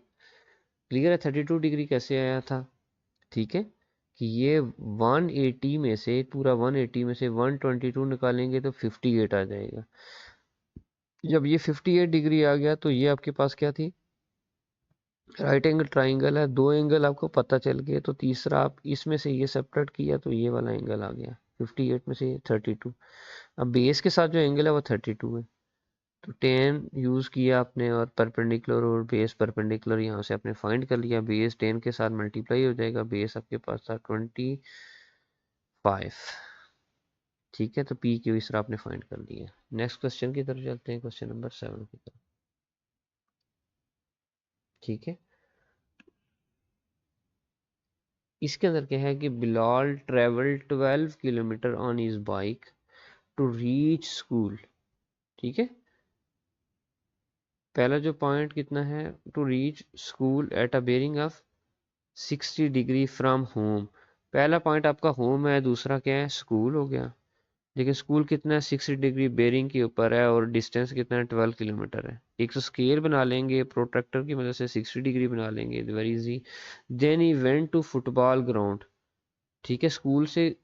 क्लियर है 32 डिग्री कैसे आया था। ठीक है, कि ये 180 में से, पूरा 180 में से 122 निकालेंगे तो 58 आ जाएगा। जब ये 58 डिग्री आ गया तो ये आपके पास क्या थी, राइट एंगल ट्राइंगल है। दो एंगल आपको पता चल गए तो तीसरा आप इसमें से ये सेपरेट किया तो ये वाला एंगल आ गया 58 में से 32। अब बेस के साथ जो एंगल है वो 32 है, तो 10 यूज़ किया आपने और परपेंडिकुलर और बेस परपेंडिकुलर यहाँ से आपने फाइंड कर लिया। बेस 10 के साथ मल्टीप्लाई हो जाएगा, बेस आपके पास था 25। ठीक है, तो पी क्यू इस तरह आपने फाइंड कर लिया। नेक्स्ट क्वेश्चन की तरफ चलते हैं, क्वेश्चन नंबर 7 की तरफ। ठीक है, इसके अंदर क्या है कि Bilal travel 12 kilometre on his bike to reach school. ठीक है, पहला जो पॉइंट कितना है, to reach school at a bearing of 60 degree from home. पहला पॉइंट आपका होम है, दूसरा क्या है, स्कूल हो गया। लेकिन स्कूल कितना है, 60 डिग्री बेरिंग के ऊपर है और डिस्टेंस कितना है, 12 किलोमीटर है। एक तो स्केल बना लेंगे प्रोट्रैक्टर की मदद से, 60 डिग्री बना लेंगे, very easy. Then he went to football ground. ठीक है, स्कूल से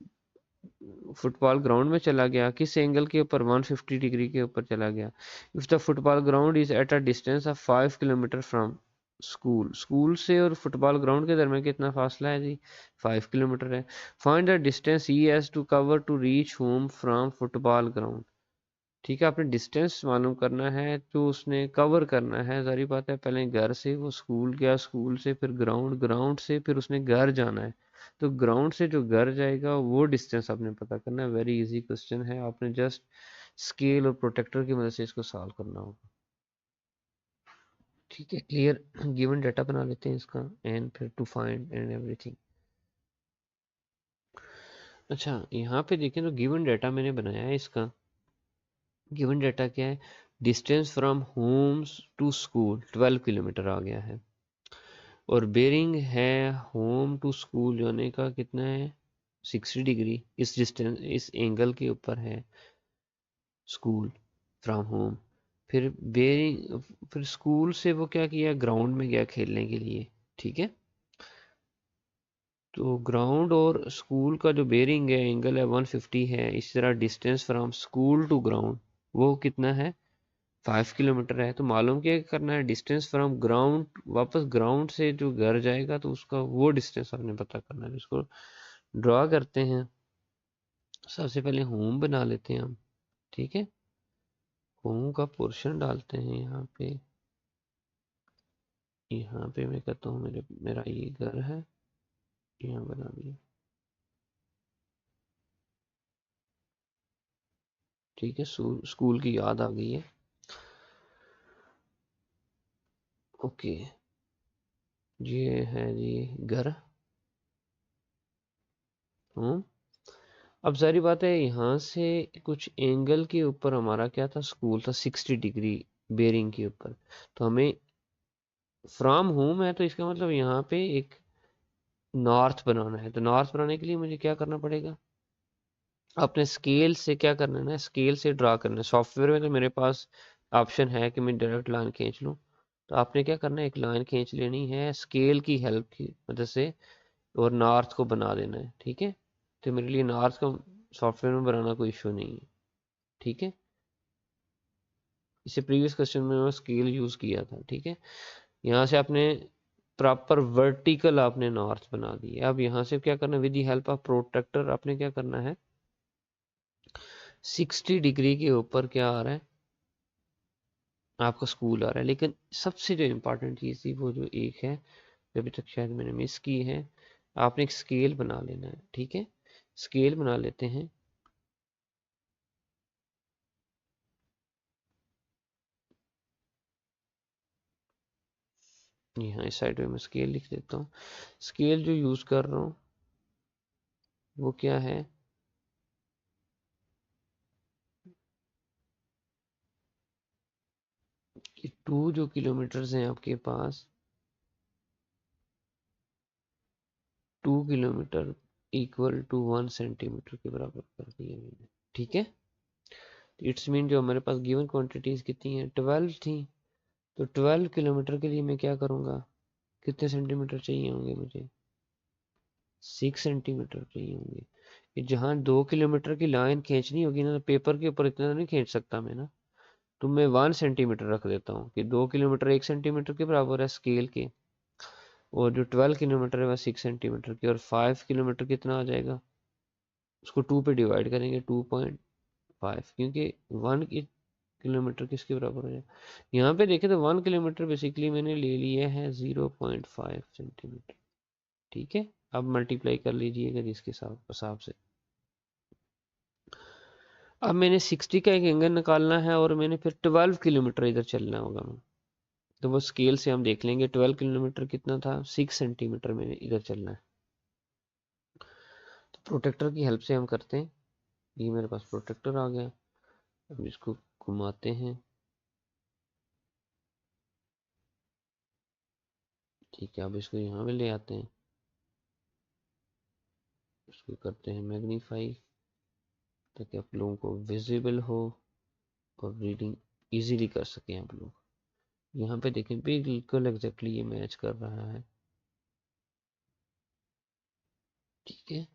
फुटबॉल ग्राउंड में चला गया, किस एंगल के ऊपर, 150 डिग्री के ऊपर चला गया। If the football ground is at a distance of 5 kilometre from school. School से और फुटबॉल ग्राउंड के दरमियान कितना फासला है जी, 5 किलोमीटर है। Find the distance he has to cover to reach home from football ground. ठीक है, आपने डिस्टेंस मालूम करना है तो उसने कवर करना है, सारी बात है। पहले घर से वो स्कूल गया, स्कूल से फिर ग्राउंड, ग्राउंड से फिर उसने घर जाना है, तो ग्राउंड से जो घर जाएगा वो डिस्टेंस आपने पता करना है। वेरी इजी क्वेश्चन है, आपने जस्ट स्केल और प्रोटेक्टर की मदद से इसको सॉल्व करना होगा। ठीक है, क्लियर। गिवन डाटा बना लेते हैं इसका एंड फिर टू फाइंड एंड एवरीथिंग। अच्छा, यहाँ पे देखें तो गिवन डाटा मैंने बनाया है इसका। गिवन डाटा क्या है, distance from homes to school 12 kilometre आ गया है और बेरिंग है होम टू स्कूल जाने का कितना है, 60 डिग्री। इस डिस्टेंस, इस एंगल के ऊपर है स्कूल फ्रॉम होम। फिर बेरिंग, फिर स्कूल से वो क्या किया, ग्राउंड में गया खेलने के लिए। ठीक है, तो ग्राउंड और स्कूल का जो बेरिंग है एंगल है 150 है। इस तरह distance from school to ground वो कितना है, 5 किलोमीटर है। तो मालूम क्या करना है, डिस्टेंस फ्रॉम ग्राउंड, वापस ग्राउंड से जो घर जाएगा तो उसका वो डिस्टेंस आपने पता करना है। इसको ड्रॉ करते हैं। सबसे पहले होम बना लेते हैं हम। ठीक है, होम का पोर्शन डालते हैं यहाँ पे। यहाँ पे मैं कहता हूँ मेरा ये घर है, यहाँ बना दिया। ठीक है, स्कूल की याद आ गई है। ओके, ये है जी घर। अब सारी बात है, यहाँ से कुछ एंगल के ऊपर हमारा क्या था, स्कूल था 60 डिग्री बेरिंग के ऊपर। तो हमें फ्रॉम होम है, तो इसका मतलब यहाँ पे एक नॉर्थ बनाना है। तो नॉर्थ बनाने के लिए मुझे क्या करना पड़ेगा, अपने स्केल से क्या करना है ना, स्केल से ड्रा करना है। सॉफ्टवेयर में तो मेरे पास ऑप्शन है कि मैं डायरेक्ट लाइन खींच लूँ। तो आपने क्या करना है, एक लाइन खींच लेनी है स्केल की हेल्प की मदद से, और नॉर्थ को बना देना है। ठीक है, तो मेरे लिए नॉर्थ को सॉफ्टवेयर में बनाना कोई इशू नहीं है। ठीक है, इसे प्रीवियस क्वेश्चन में मैं स्केल यूज किया था। ठीक है, यहाँ से आपने प्रॉपर वर्टिकल आपने नॉर्थ बना दी है। अब यहाँ से क्या करना है, with the help of protractor आपने क्या करना है, 60 डिग्री के ऊपर क्या आ रहा है, आपका स्कूल आ रहा है। लेकिन सबसे जो इम्पोर्टेंट चीज़ थी वो जो एक है, जो अभी तक शायद मैंने मिस की है, आपने एक स्केल बना लेना है। ठीक है, स्केल बना लेते हैं। यहाँ इस साइड में मैं स्केल लिख देता हूँ। स्केल जो यूज़ कर रहा हूँ वो क्या है, कि 2 जो किलोमीटर्स हैं आपके पास, 2 किलोमीटर इक्वल टू 1 सेंटीमीटर के बराबर कर दिया मैंने। ठीक है, इट्स मीन जो हमारे पास गिवन क्वांटिटीज कितनी है, 12 थी। तो 12 किलोमीटर के लिए मैं क्या करूँगा, कितने सेंटीमीटर चाहिए होंगे मुझे, 6 सेंटीमीटर चाहिए होंगे। कि जहाँ 2 किलोमीटर की लाइन खींचनी होगी ना, तो पेपर के ऊपर इतना नहीं खींच सकता मैं ना, तो मैं 1 सेंटीमीटर रख देता हूँ कि 2 किलोमीटर 1 सेंटीमीटर के बराबर है स्केल के, और जो 12 किलोमीटर है वह 6 सेंटीमीटर की, और 5 किलोमीटर कितना आ जाएगा, उसको 2 पे डिवाइड करेंगे, 2.5, क्योंकि 1 किलोमीटर किसके बराबर हो जाएगा। यहाँ पे देखें तो 1 किलोमीटर बेसिकली मैंने ले लिया है 0.5 सेंटीमीटर। ठीक है, अब मल्टीप्लाई कर लीजिएगा जिसके हिसाब से। अब मैंने 60 का एक एंगल निकालना है, और मैंने फिर 12 किलोमीटर इधर चलना होगा। तो वो स्केल से हम देख लेंगे 12 किलोमीटर कितना था, 6 सेंटीमीटर मैंने इधर चलना है। तो प्रोटेक्टर की हेल्प से हम करते हैं। ये मेरे पास प्रोटेक्टर आ गया, अब इसको घुमाते हैं। ठीक है, अब इसको यहाँ पे ले आते हैं, इसको करते हैं मैग्नीफाई, ताकि आप लोगों को विजिबल हो और रीडिंग इजीली कर सकें आप लोग। यहाँ पे देखें बिल्कुल एग्जैक्टली ये मैच कर रहा है। ठीक है,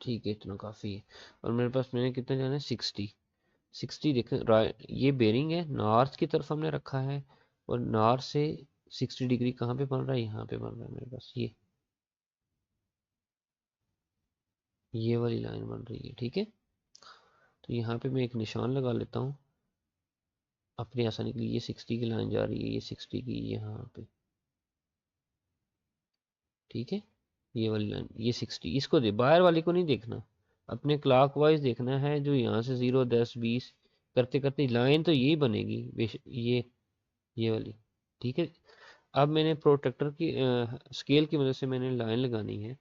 ठीक है, इतना काफ़ी है। और मेरे पास मैंने कितना जाना है, 60 देखें, ये बेरिंग है, नॉर्थ की तरफ हमने रखा है, और नॉर्थ से 60 डिग्री कहाँ पे बन रहा है, यहाँ पे बन रहा है मेरे पास, ये वाली लाइन बन रही है। ठीक है, तो यहाँ पे मैं एक निशान लगा लेता हूँ अपनी आसानी के लिए। ये 60 की लाइन जा रही है, ये 60 की यहाँ पे। ठीक है, ये वाली लाइन, ये 60, इसको दे, बाहर वाली को नहीं देखना, अपने क्लॉकवाइज देखना है, जो यहाँ से 0 10 20 करते करते लाइन तो यही बनेगी ये वाली। ठीक है, अब मैंने प्रोटेक्टर की स्केल की मदद से मैंने लाइन लगानी है।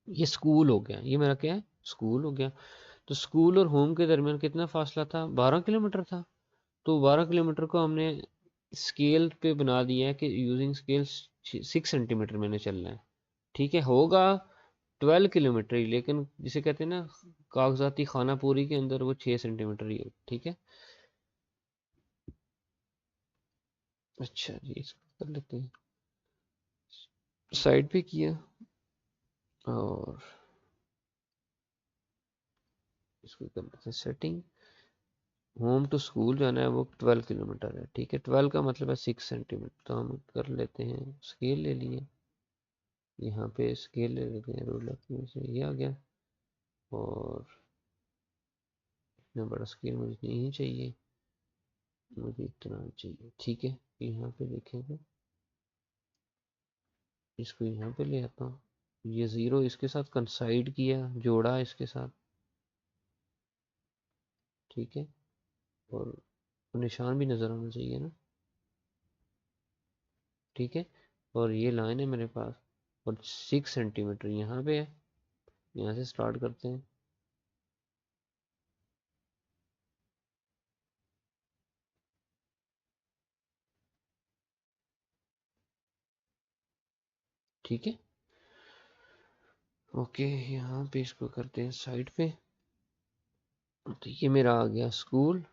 ये स्कूल हो गया, ये मेरा क्या है, स्कूल हो गया। तो स्कूल और होम के दरमियान कितना फासला था, 12 किलोमीटर था। तो 12 किलोमीटर को हमने स्केल पे बना दिया है कि यूजिंग स्केल 6 सेंटीमीटर मैंने चलना है। ठीक है, होगा 12 किलोमीटर ही, लेकिन जिसे कहते हैं ना कागजाती खाना पूरी के अंदर, वो 6 सेंटीमीटर ही हो। ठीक है, अच्छा जी, इसको कर लेते हैं, साइड पे किया, और इसको कर लेते हैं सेटिंग। होम टू स्कूल जाना है वो 12 किलोमीटर है। ठीक है, 12 का मतलब है 6 सेंटीमीटर। तो हम कर लेते हैं, स्केल ले लिए, यहाँ पे स्केल ले लेते हैं, रूलर में से ये आ गया, और इतना बड़ा स्केल मुझे नहीं चाहिए, मुझे इतना चाहिए। ठीक है, यहाँ पे देखेंगे इसको यहाँ पे ले आता हूँ, ये 0 इसके साथ कंसाइड किया, जोड़ा इसके साथ, ठीक है, और निशान भी नज़र आना चाहिए ना, ठीक है। और ये लाइन है मेरे पास, और 6 सेंटीमीटर यहाँ पे है, यहाँ से स्टार्ट करते हैं, ठीक है। ओके, यहाँ पे इसको करते हैं साइड पे। तो ये मेरा आ गया स्कूल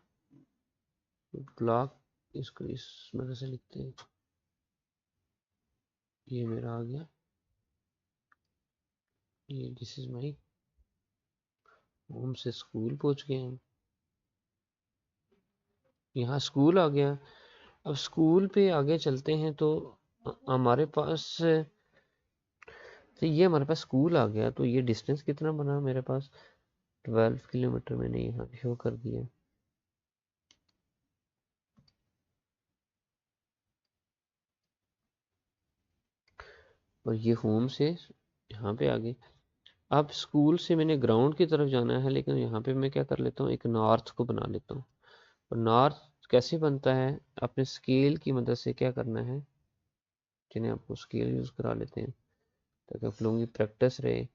ब्लॉक, इसको इस तरह से लिखते हैं, ये मेरा आ गया, ये दिस इज माई होम से स्कूल पहुंच गए हम, यहाँ स्कूल आ गया। अब स्कूल पे आगे चलते हैं तो हमारे पास, तो ये हमारे पास स्कूल आ गया, तो ये डिस्टेंस कितना बना मेरे पास, 12 किलोमीटर मैंने यहाँ शो कर दिया। और ये होम से यहाँ पे आ गए। अब स्कूल से मैंने ग्राउंड की तरफ जाना है, लेकिन यहाँ पे मैं क्या कर लेता हूँ, एक नॉर्थ को बना लेता हूँ। और नॉर्थ कैसे बनता है, अपने स्केल की मदद से क्या करना है, जिन्हें आपको स्केल यूज करा लेते हैं ताकि आप लोगों की प्रैक्टिस रहे।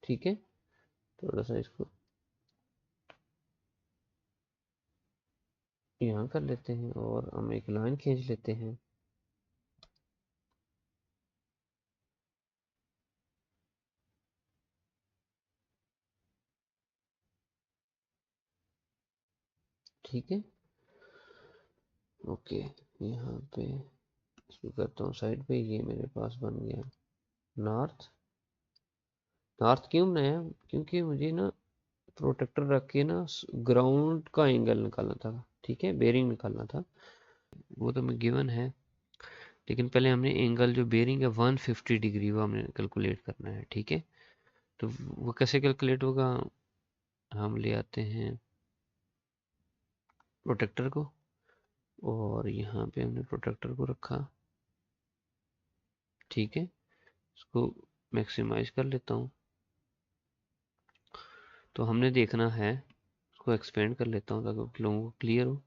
ठीक है, थोड़ा सा इसको यहाँ कर लेते हैं और हम एक लाइन खींच लेते हैं। ठीक है, ओके, यहाँ पे इसको करता हूँ साइड पे, ये मेरे पास बन गया नॉर्थ। नॉर्थ क्यों बनाया, क्योंकि मुझे ना प्रोटेक्टर रख के ना ग्राउंड का एंगल निकालना था, ठीक है, बेरिंग निकालना था, वो तो मैं गिवन है। लेकिन पहले हमने एंगल जो बेरिंग है 150 डिग्री वो हमने कैलकुलेट करना है, ठीक है। तो वो कैसे कैलकुलेट होगा, हम ले आते हैं प्रोटेक्टर को, और यहाँ पे हमने प्रोटेक्टर को रखा, ठीक है, इसको मैक्सिमाइज कर लेता हूँ। तो हमने देखना है, इसको एक्सपेंड कर लेता हूँ ताकि आप लोगों को क्लियर हो।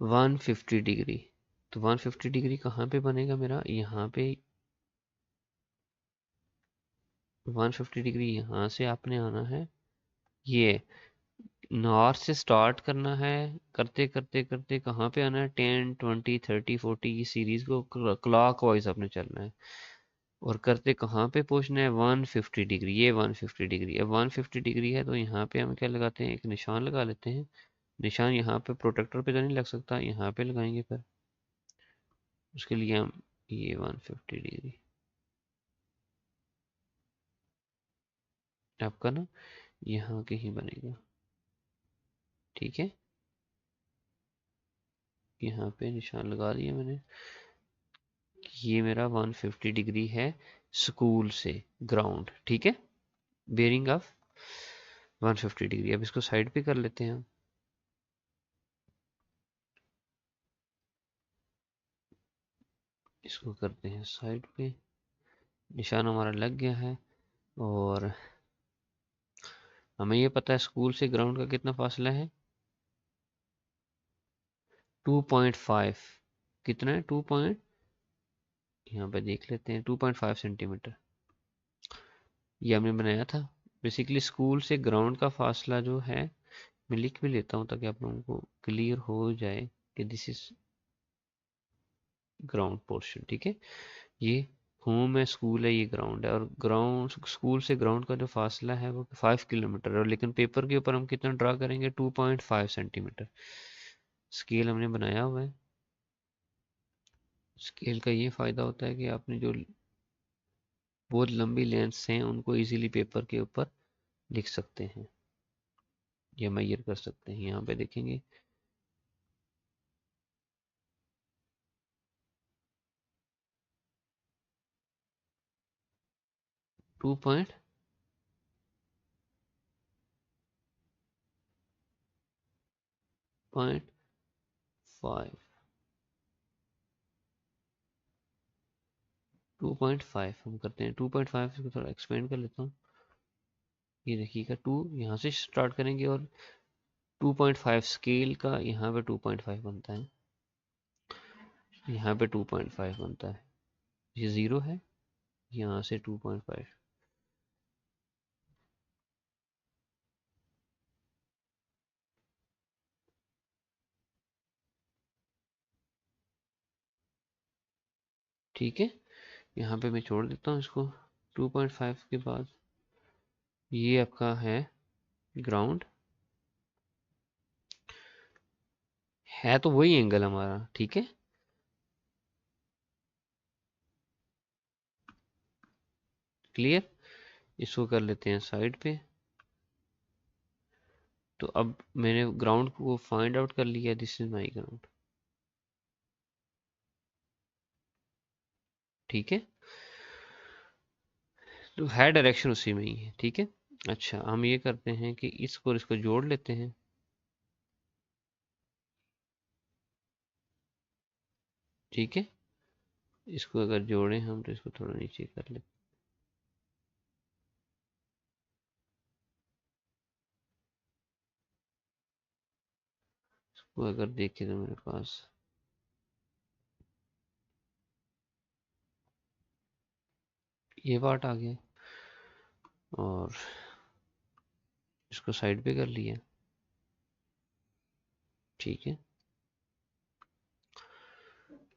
150 डिग्री, तो 150 डिग्री कहाँ पे बनेगा मेरा, यहाँ पे 150 डिग्री यहाँ से आपने आना है, ये नॉर्थ से स्टार्ट करना है, करते करते करते कहाँ पे आना है, 10 20 30 40 की सीरीज को क्लॉक वाइज आपने चलना है, और करते कहाँ पे पहुंचना है, 150 डिग्री, ये 150 डिग्री। अब 150 डिग्री है तो यहाँ पे हम क्या लगाते हैं, एक निशान लगा लेते हैं। निशान यहाँ पे प्रोटेक्टर पे तो नहीं लग सकता, यहाँ पे लगाएंगे फिर, उसके लिए हम ये 150 डिग्री आपका ना यहाँ कहीं बनेगा, ठीक है, यहाँ पे निशान लगा दिया मैंने। ये मेरा 150 डिग्री है स्कूल से ग्राउंड, ठीक है, बेरिंग ऑफ 150 डिग्री। अब इसको साइड पे कर लेते हैं हम, इसको करते हैं साइड पे, निशान हमारा लग गया है। और हमें ये पता है स्कूल से ग्राउंड का कितना फासला है, 2.5, कितना है 2 पॉइंट, यहाँ पे देख लेते हैं, 2.5 सेंटीमीटर ये हमने बनाया था। बेसिकली स्कूल से ग्राउंड का फासला जो है, मैं लिख भी लेता हूँ ताकि आप लोगों को क्लियर हो जाए कि दिस इज ग्राउंड पोर्शन, ठीक है। ये होम है, स्कूल है, ये ग्राउंड है, और ग्राउंड स्कूल से ग्राउंड का जो फासला है वो 5 किलोमीटर है, और लेकिन पेपर के ऊपर हम कितना ड्रा करेंगे, 2.5 सेंटीमीटर। स्केल हमने बनाया हुआ है। स्केल का ये फायदा होता है कि आपने जो बहुत लंबी लेंथ्स हैं उनको इजीली पेपर के ऊपर लिख सकते हैं या मेजर कर सकते हैं। यहाँ पे देखेंगे 2. 2.5 2.5 हम करते हैं 2.5 को थोड़ा एक्सपेंड कर लेता हूँ। ये देखिएगा 2 यहाँ से स्टार्ट करेंगे और 2.5 स्केल का यहाँ पे 2.5 बनता है, यहाँ पे 2.5 बनता है, ये 0 है, यहाँ से 2.5। ठीक है, यहाँ पे मैं छोड़ देता हूँ इसको। 2.5 के बाद ये आपका है ग्राउंड, है तो वही एंगल हमारा। ठीक है, क्लियर। इसको कर लेते हैं साइड पे। तो अब मैंने ग्राउंड को फाइंड आउट कर लिया, दिस इज माय ग्राउंड। ठीक है, तो है डायरेक्शन उसी में ही है। ठीक है, अच्छा हम ये करते हैं कि इसको और इसको जोड़ लेते हैं। ठीक है, इसको अगर जोड़ें हम तो इसको थोड़ा नीचे कर लेते। इसको अगर देखें तो मेरे पास ये पार्ट आ गया और इसको साइड पे कर लिया। ठीक है,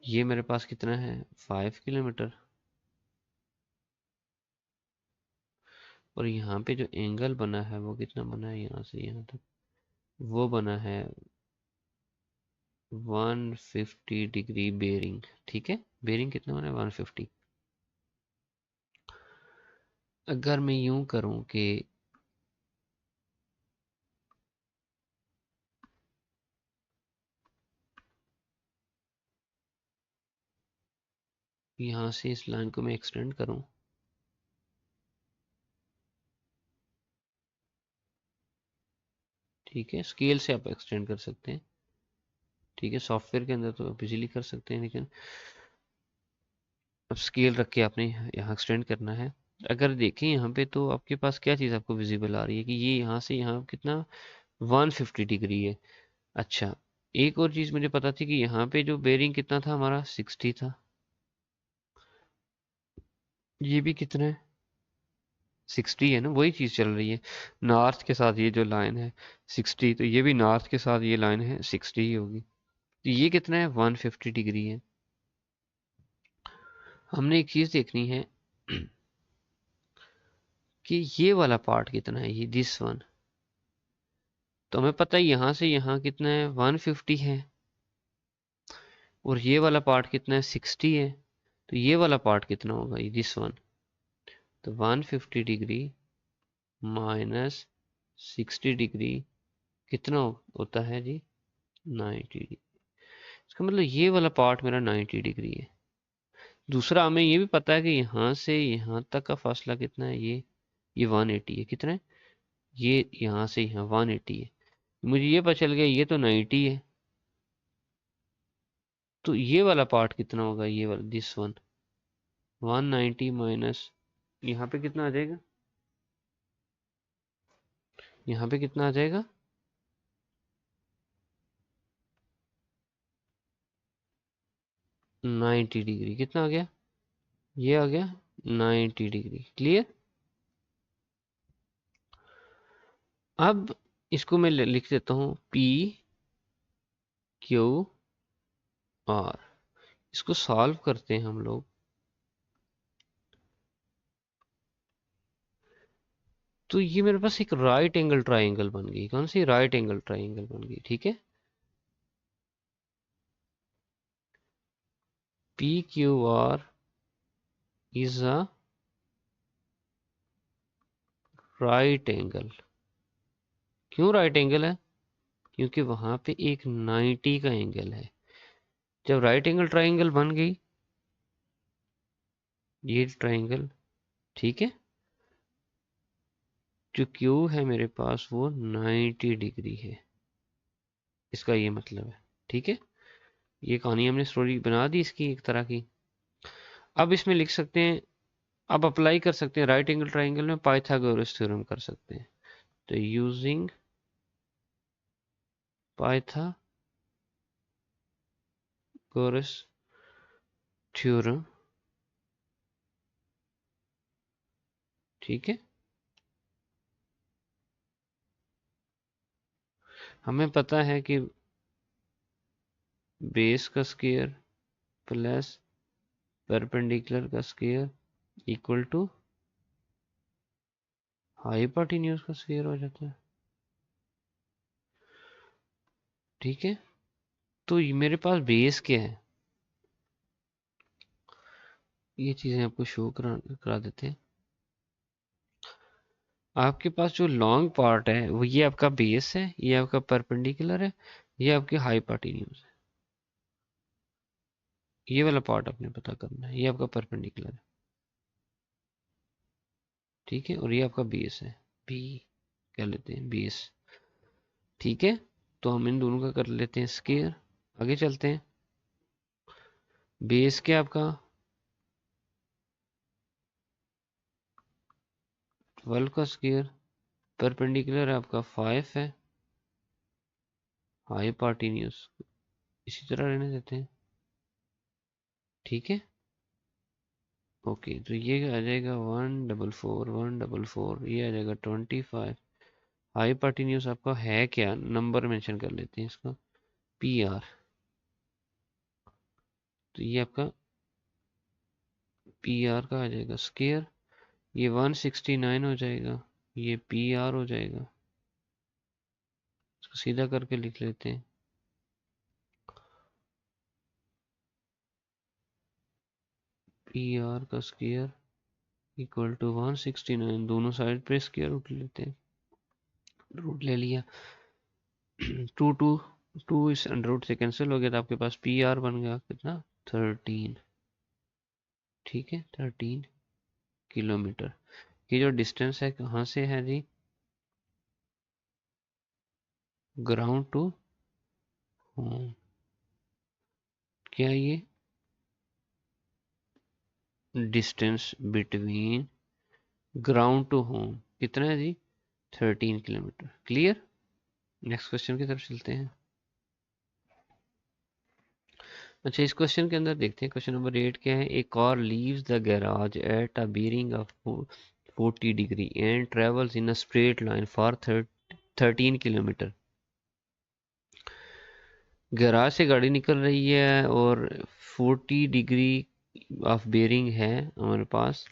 ये मेरे पास कितना है 5 किलोमीटर, और यहाँ पे जो एंगल बना है वो कितना बना है यहाँ से यहाँ तक, वो बना है 150 डिग्री बेरिंग। ठीक है, बेरिंग कितना बना है 150। अगर मैं यूं करूं कि यहाँ से इस लाइन को मैं एक्सटेंड करूं, ठीक है, स्केल से आप एक्सटेंड कर सकते हैं। ठीक है, सॉफ्टवेयर के अंदर तो आप इजीली कर सकते हैं, लेकिन अब स्केल रख के आपने यहाँ एक्सटेंड करना है। अगर देखें यहाँ पे तो आपके पास क्या चीज़ आपको विजिबल आ रही है कि ये यहाँ से यहाँ कितना 150 डिग्री है। अच्छा, एक और चीज़ मुझे पता थी कि यहाँ पे जो बेरिंग कितना था हमारा 60 था, ये भी कितना है 60 है ना, वही चीज़ चल रही है। नॉर्थ के साथ ये जो लाइन है 60, तो ये भी नॉर्थ के साथ ये लाइन है 60 ही होगी। तो ये कितना है 150 डिग्री है। हमने एक चीज़ देखनी है कि ये वाला पार्ट कितना है, ये दिस वन। तो हमें पता है यहाँ से यहाँ कितना है 150 है, और ये वाला पार्ट कितना है 60 है। तो ये वाला पार्ट कितना होगा, ये दिस वन। तो 150 डिग्री माइनस 60 डिग्री कितना होता है जी 90 डिग्री। इसका मतलब ये वाला पार्ट मेरा 90 डिग्री है। दूसरा हमें ये भी पता है कि यहाँ से यहाँ तक का फासला कितना है, ये 180 है। कितना है ये, यहाँ से यहाँ 180 है। मुझे ये पता चल गया ये तो 90 है। तो ये वाला पार्ट कितना होगा, ये वाला दिस वन 190 माइनस यहाँ पे कितना आ जाएगा, यहाँ पे कितना आ जाएगा 90 डिग्री। कितना आ गया, ये आ गया 90 डिग्री। क्लियर। अब इसको मैं लिख देता हूँ पी क्यू आर। इसको सॉल्व करते हैं हम लोग। तो ये मेरे पास एक राइट एंगल ट्राइंगल बन गई। कौन सी राइट एंगल ट्राइंगल बन गई। ठीक है, P Q R is a right angle. क्यों राइट एंगल है, क्योंकि वहां पे एक 90 का एंगल है। जब राइट एंगल ट्राइंगल बन गई ये ट्राइंगल, ठीक है, जो क्यू है मेरे पास वो 90 डिग्री है। इसका ये मतलब है। ठीक है, ये कहानी हमने स्टोरी बना दी इसकी एक तरह की। अब इसमें लिख सकते हैं, अब अप्लाई कर सकते हैं राइट एंगल ट्राइंगल में पाइथागोरस थ्योरम कर सकते हैं। तो यूजिंग पाइथागोरस थ्योरम, ठीक है, हमें पता है कि बेस का स्क्वायर प्लस परपेंडिकुलर का स्क्वायर इक्वल टू हाइपोटेन्यूज का स्क्वायर हो जाता है। ठीक है, तो मेरे पास बेस क्या है, ये चीजें आपको शो करा देते हैं। आपके पास जो लॉन्ग पार्ट है वो ये आपका बेस है, ये आपका परपेंडिकुलर है, ये आपकी हाइपोटेन्यूज है। ये वाला पार्ट आपने पता करना है, ये आपका परपेंडिकुलर है। ठीक है, और ये आपका बेस है, बी कह लेते हैं बेस। ठीक है, तो हम इन दोनों का कर लेते हैं स्क्वायर। आगे चलते हैं, बेस क्या आपका 12 का स्क्वायर, परपेंडिकुलर आपका 5 है, हाइपोटेन्यूज इसी तरह रहने देते हैं। ठीक है, ओके, तो ये आ जाएगा 144 144, ये आ जाएगा 25। हाइपोटेन्यूज आपका है क्या, नंबर मेंशन कर लेते हैं इसका, पी आर। तो ये आपका पी आर का आ जाएगा स्क्वायर, ये 169 हो जाएगा, ये पी आर हो जाएगा। इसको सीधा करके लिख लेते हैं, पी आर का स्क्वायर इक्वल टू 169, दोनों साइड पे स्क्वायर रूट लेते हैं, रूट ले लिया। टू टू टू इस अंडर रूट से कैंसिल हो गया, तो आपके पास पी आर बन गया कितना 13। ठीक है, 13 किलोमीटर। ये जो डिस्टेंस है कहाँ से है जी, ग्राउंड टू होम। क्या ये distance between ground to home कितना है जी, 13 किलोमीटर। क्लियर, नेक्स्ट क्वेश्चन की तरफ चलते हैं। अच्छा, इस क्वेश्चन के अंदर देखते हैं, क्वेश्चन नंबर 8 क्या है, a car leaves the garage at a bearing of 40 degree and travels in a straight line for 13 kilometre. Garage से गाड़ी निकल रही है और 40 डिग्री ऑफ बेरिंग है हमारे पास,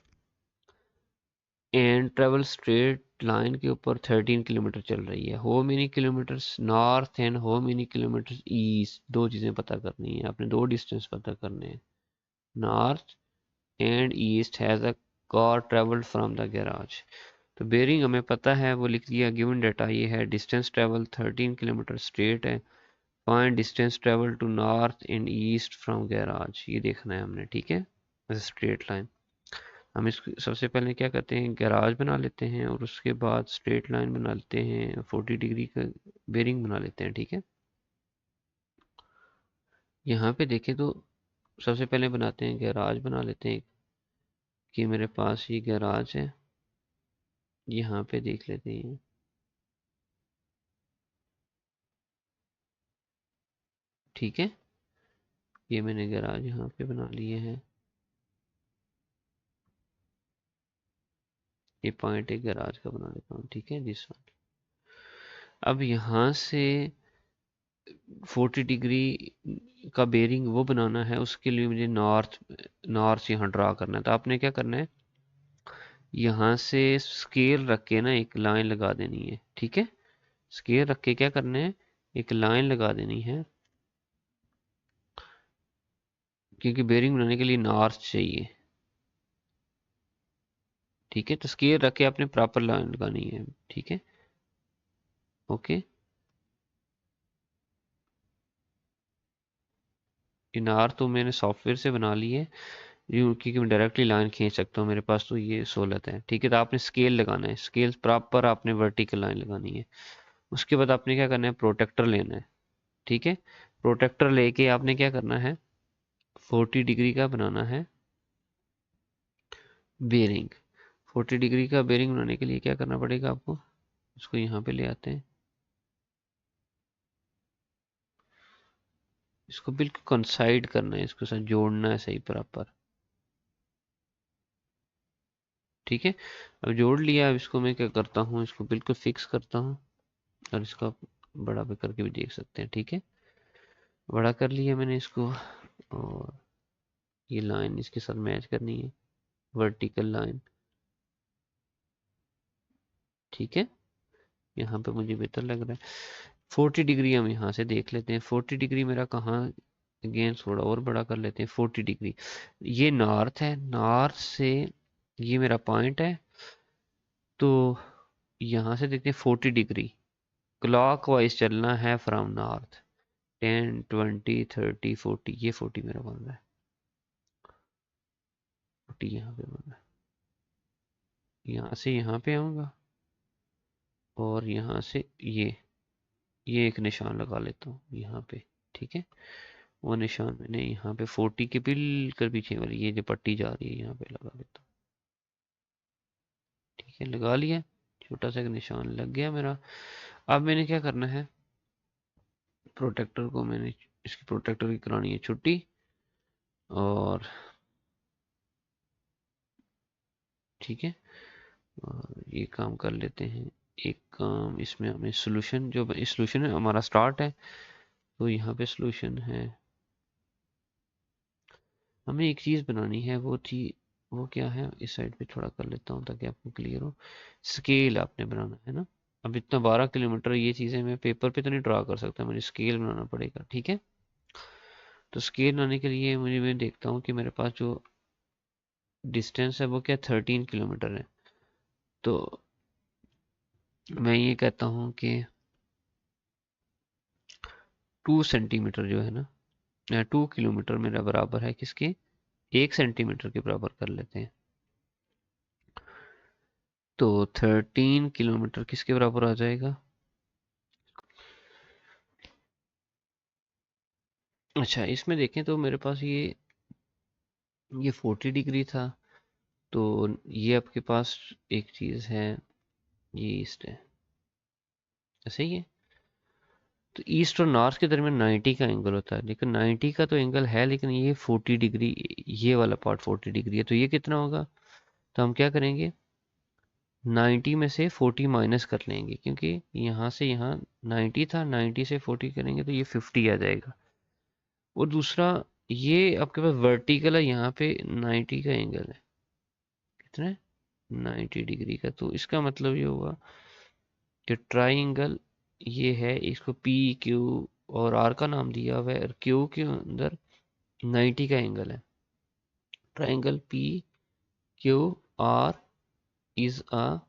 एंड ट्रेवल स्ट्रेट लाइन के ऊपर 13 किलोमीटर चल रही है। हो मेनी किलोमीटर्स नॉर्थ एंड हो मेनी किलोमीटर्स ईस्ट, दो चीज़ें पता करनी है आपने, दो डिस्टेंस पता करने हैं। North and east has a car travelled from the garage. तो बेरिंग हमें पता है, वो लिख दिया, गिवन डाटा ये है, डिस्टेंस ट्रेवल 13 किलोमीटर स्ट्रेट है, find distance travel to north and east from garage, ये देखना है हमने। ठीक है, स्ट्रेट लाइन, हम इसको सबसे पहले क्या करते हैं, गैराज बना लेते हैं और उसके बाद स्ट्रेट लाइन बना लेते हैं, 40 डिग्री का बेरिंग बना लेते हैं। ठीक है, यहाँ पे देखें तो सबसे पहले बनाते हैं, गैराज बना लेते हैं कि मेरे पास ये गैराज है, यहाँ पे देख लेते हैं। ठीक है, ये मैंने गैराज यहाँ पे बना लिए हैं, ये पॉइंट एक गैराज का बना लेता हूँ। ठीक है, दिस वन। अब यहाँ से 40 डिग्री का बेरिंग वो बनाना है, उसके लिए मुझे नॉर्थ नॉर्थ यहाँ ड्रा करना है। तो आपने क्या करना है, यहाँ से स्केल रख के ना एक लाइन लगा देनी है। ठीक है, स्केल रख के क्या करना है, एक लाइन लगा देनी है, क्योंकि बेरिंग बनाने के लिए नॉर्थ चाहिए। ठीक है, तो स्केल रख के आपने प्रॉपर लाइन लगानी है। ठीक है, ओके, ये नॉर्थ तो मैंने सॉफ्टवेयर से बना ली है, क्योंकि मैं डायरेक्टली लाइन खींच सकता हूँ, मेरे पास तो ये सहूलत है। ठीक है, तो आपने स्केल लगाना है, स्केल प्रॉपर आपने वर्टिकल लाइन लगानी है। उसके बाद आपने क्या करना है, प्रोटेक्टर लेना है। ठीक है। प्रोटेक्टर लेके आपने क्या करना है, 40 डिग्री का बनाना है बेरिंग। 40 डिग्री का बेरिंग बनाने के लिए क्या करना पड़ेगा आपको, इसको यहाँ पे ले आते हैं, इसको बिल्कुल कंसाइड करना है, इसको साथ जोड़ना है सही प्रॉपर। ठीक है, अब जोड़ लिया। अब इसको मैं क्या करता हूँ, इसको बिल्कुल फिक्स करता हूँ, और इसको बड़ा भी करके भी देख सकते हैं। ठीक है, बड़ा कर लिया मैंने इसको, और ये लाइन इसके साथ मैच करनी है, वर्टिकल लाइन। ठीक है, यहाँ पे मुझे बेहतर लग रहा है। 40 डिग्री हम यहाँ से देख लेते हैं। 40 डिग्री मेरा कहाँ, अगेन थोड़ा और बड़ा कर लेते हैं। 40 डिग्री ये नॉर्थ है, नॉर्थ से ये मेरा पॉइंट है, तो यहाँ से देखते हैं 40 डिग्री क्लॉक वाइज चलना है फ्रॉम नॉर्थ। 10 20 30 40, ये 40 मेरा बन रहा है, 40 यहाँ पे बन रहा है। यहाँ से यहाँ पे आऊँगा, और यहाँ से ये एक निशान लगा लेता हूँ यहाँ पे। ठीक है, वो निशान मैंने यहाँ पे 40 के बिल्कुल पीछे वाली ये जो पट्टी जा रही है यहाँ पे लगा देता हूँ। ठीक है, लगा लिया, छोटा सा एक निशान लग गया मेरा। अब मैंने क्या करना है, प्रोटेक्टर को मैंने, इसकी प्रोटेक्टर की करानी है छुट्टी, और ठीक है, और ये काम कर लेते हैं। एक काम इसमें हमें सोल्यूशन, जो सोल्यूशन है हमारा स्टार्ट है, तो यहाँ पे सोल्यूशन है, हमें एक चीज़ बनानी है, वो थी, वो क्या है, इस साइड पे थोड़ा कर लेता हूँ ताकि आपको क्लियर हो। स्केल आपने बनाना है ना। अब इतना 12 किलोमीटर ये चीज़ें मैं पेपर पे तो नहीं ड्रा कर सकता, मुझे स्केल बनाना पड़ेगा। ठीक है, तो स्केल बनाने के लिए मुझे, मैं देखता हूँ कि मेरे पास जो डिस्टेंस है वो क्या 13 किलोमीटर है, तो मैं ये कहता हूँ कि 2 सेंटीमीटर जो है ना, 2 किलोमीटर मेरा बराबर है किसके, 1 सेंटीमीटर के बराबर कर लेते हैं। तो 13 किलोमीटर किसके बराबर आ जाएगा, अच्छा इसमें देखें तो मेरे पास ये 40 डिग्री था, तो ये आपके पास एक चीज़ है, ये ईस्ट है, ऐसे ही है। तो ईस्ट और नॉर्थ के दरमियान 90 का एंगल होता है, लेकिन 90 का तो एंगल है, लेकिन ये 40 डिग्री, ये वाला पार्ट 40 डिग्री है, तो ये कितना होगा, तो हम क्या करेंगे, 90 में से 40 माइनस कर लेंगे, क्योंकि यहाँ से यहाँ 90 था, 90 से 40 करेंगे तो ये 50 आ जाएगा। और दूसरा, ये आपके पास वर्टिकल है, यहाँ पे 90 का एंगल है, कितना है, 90 डिग्री का, तो इसका मतलब ये होगा कि ट्राइंगल ये है, इसको पी क्यू और आर का नाम दिया हुआ है, और क्यू के अंदर 90 का एंगल है। Triangle P Q R is a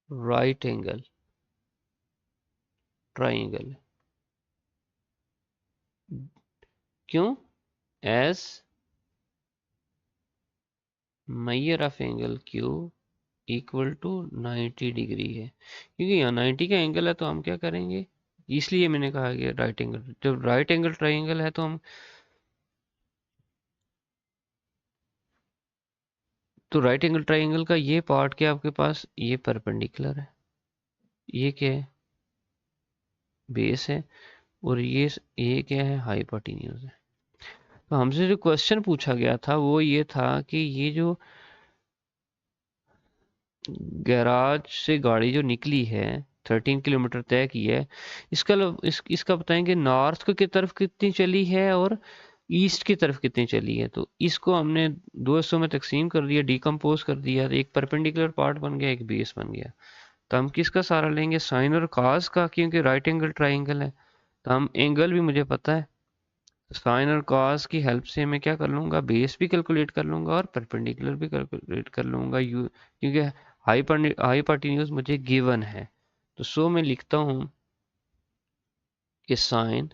right angle triangle. क्यों, as measure of angle Q equal to 90 degree है, क्योंकि यहाँ 90 का एंगल है, तो हम क्या करेंगे, इसलिए मैंने कहा कि राइट एंगल, जब राइट एंगल ट्राइंगल है तो राइट एंगल ट्राइंगल का ये पार्ट क्या आपके पास, ये परपेंडिकुलर है, ये क्या है, बेस है, और ये क्या है, हाइपोटेन्यूज है। तो हमसे जो क्वेश्चन पूछा गया था वो ये था कि ये जो गैराज से गाड़ी जो निकली है, 13 किलोमीटर तय की है, इसका बताएंगे नॉर्थ की तरफ कितनी चली है और ईस्ट की तरफ कितनी चली है। तो इसको हमने दो हिस्सों में तकसीम कर दिया, डिकम्पोज कर दिया, एक परपेंडिकुलर पार्ट बन गया, एक बेस बन गया। तो हम किसका सहारा लेंगे, साइन और कॉस का, क्योंकि राइट एंगल ट्राइंगल है, तो हम एंगल भी मुझे पता है, साइन और कॉस की हेल्प से मैं क्या कर लूँगा, बेस भी कैलकुलेट कर लूँगा और परपेंडिकुलर भी कैलकुलेट कर लूँगा, क्योंकि हाइपोटेन्यूज मुझे गिवन है। तो सो मैं लिखता हूँ कि साइन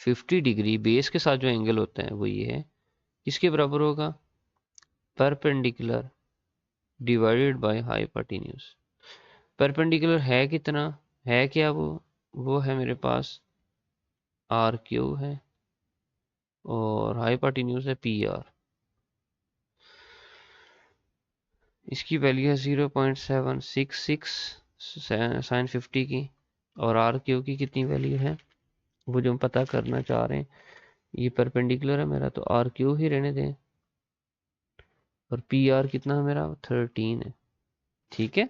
50 डिग्री बेस के साथ जो एंगल होता है वो ये है, किसके बराबर होगा, perpendicular divided by hypotenuse. Perpendicular है कितना, है क्या, वो है मेरे पास आर क्यू है और हाइपोटेन्यूज है पी आर। इसकी वैल्यू है 0.766 साइन 50 की, और आर क्यू की कितनी वैल्यू है वो जो हम पता करना चाह रहे हैं। ये परपेंडिकुलर है मेरा तो आर क्यू ही रहने दें, और पी आर कितना है मेरा 13 है। ठीक है,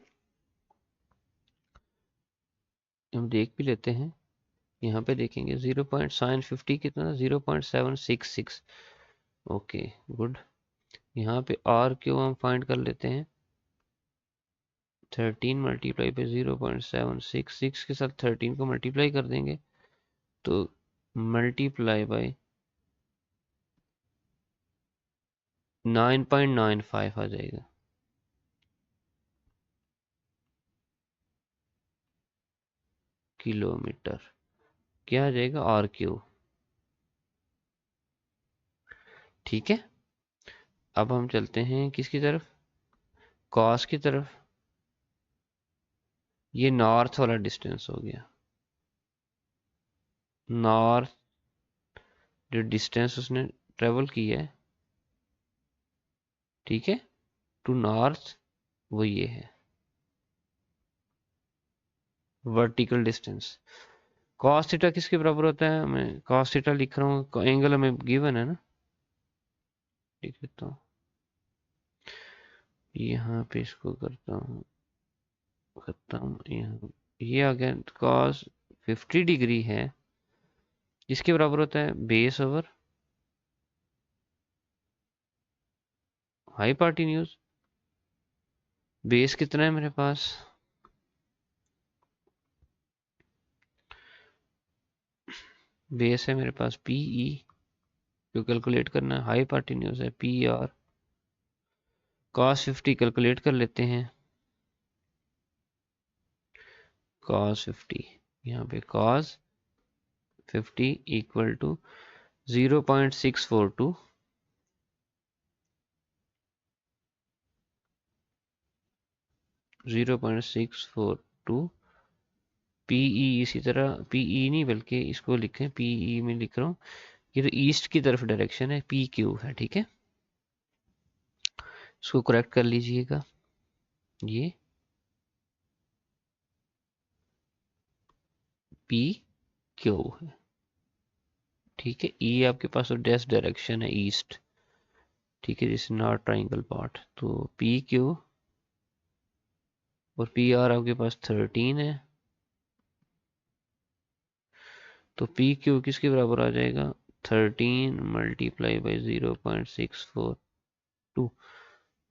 हम देख भी लेते हैं, यहाँ पे देखेंगे 0.sin50 कितना, 0.766। Okay good. यहाँ पे आर क्यू हम फाइंड कर लेते हैं, 13 मल्टीप्लाई पे 0.766 के साथ 13 को मल्टीप्लाई कर देंगे तो मल्टीप्लाई बाय 9.95 आ जाएगा। किलोमीटर क्या आ जाएगा, आर क्यू। ठीक है, अब हम चलते हैं किसकी तरफ, कॉस की तरफ। ये नॉर्थ वाला डिस्टेंस हो गया, नॉर्थ जो डिस्टेंस उसने ट्रेवल की है, ठीक है, टू नॉर्थ, वो ये है वर्टिकल डिस्टेंस। कॉस थीटा किसके बराबर होता है, मैं कॉस थीटा लिख रहा हूँ, एंगल हमें गिवन है ना, लिख देता हूँ, यहाँ पे इसको करता हूँ खत्म। यहाँ ये आ गया, कॉस 50 डिग्री है, इसके बराबर होता है बेस ओवर हाइपोटेन्यूज। बेस कितना है मेरे पास, बेस है मेरे पास पीई, जो कैलकुलेट करना है, हाइपोटेन्यूज है पी आर। कॉस 50 कैलकुलेट कर लेते हैं, कॉस 50, यहाँ पे कॉस 50 इक्वल टू 0.642, 0.642 पीई। इसी तरह पीई नहीं बल्कि इसको लिखें, पीई में लिख रहा हूँ, ये तो ईस्ट की तरफ डायरेक्शन है, पी क्यू है। ठीक है, इसको करेक्ट कर लीजिएगा, ये पी क्यू है। ठीक है, ई आपके पास तो डैश डायरेक्शन है ईस्ट, ठीक है, दिस नॉट ट्राइंगल पार्ट, तो पी क्यू और पी आर आपके पास 13 है, तो पी क्यू किसके बराबर आ जाएगा, 13 मल्टीप्लाई बाई 0.642।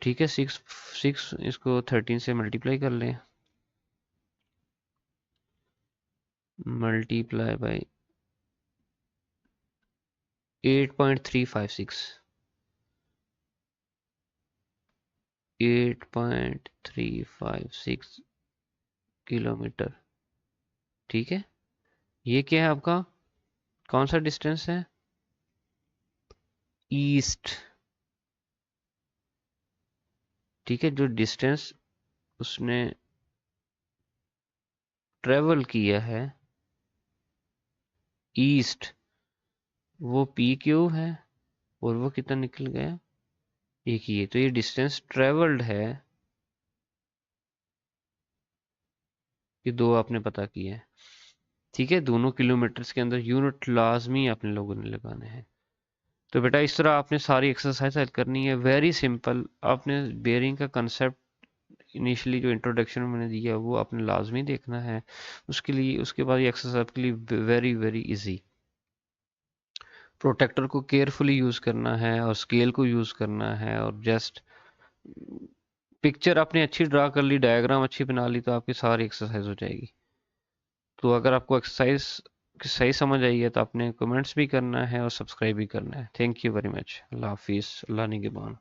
ठीक है, 6 इसको 13 से मल्टीप्लाई कर लें, मल्टीप्लाई बाई 8.356, 8.356 किलोमीटर। ठीक है, ये क्या है आपका, कौन सा डिस्टेंस है, ईस्ट। ठीक है, जो डिस्टेंस उसने ट्रेवल किया है ईस्ट, वो पी क्यू है, और वो कितना निकल गया, एक ही है। तो ये डिस्टेंस ट्रेवल्ड है, ये दो आपने पता किया है। ठीक है, दोनों किलोमीटर्स के अंदर यूनिट लाजमी आपने लोगों ने लगाने हैं। तो बेटा इस तरह आपने सारी एक्सरसाइज हल करनी है, वेरी सिंपल। आपने बेयरिंग का कंसेप्ट इनिशियली जो इंट्रोडक्शन में मैंने दिया वो आपने लाजमी देखना है, उसके लिए उसके बाद ये एक्सरसाइज के लिए वेरी वेरी इजी। प्रोटेक्टर को केयरफुली यूज करना है और स्केल को यूज करना है, और जस्ट पिक्चर आपने अच्छी ड्रा कर ली, डायग्राम अच्छी बना ली, तो आपकी सारी एक्सरसाइज हो जाएगी। तो अगर आपको एक्सरसाइज सही समझ आई है तो आपने कमेंट्स भी करना है और सब्सक्राइब भी करना है। थैंक यू वेरी मच, अल्लाह हाफिज़, अल्लाह निगहबान।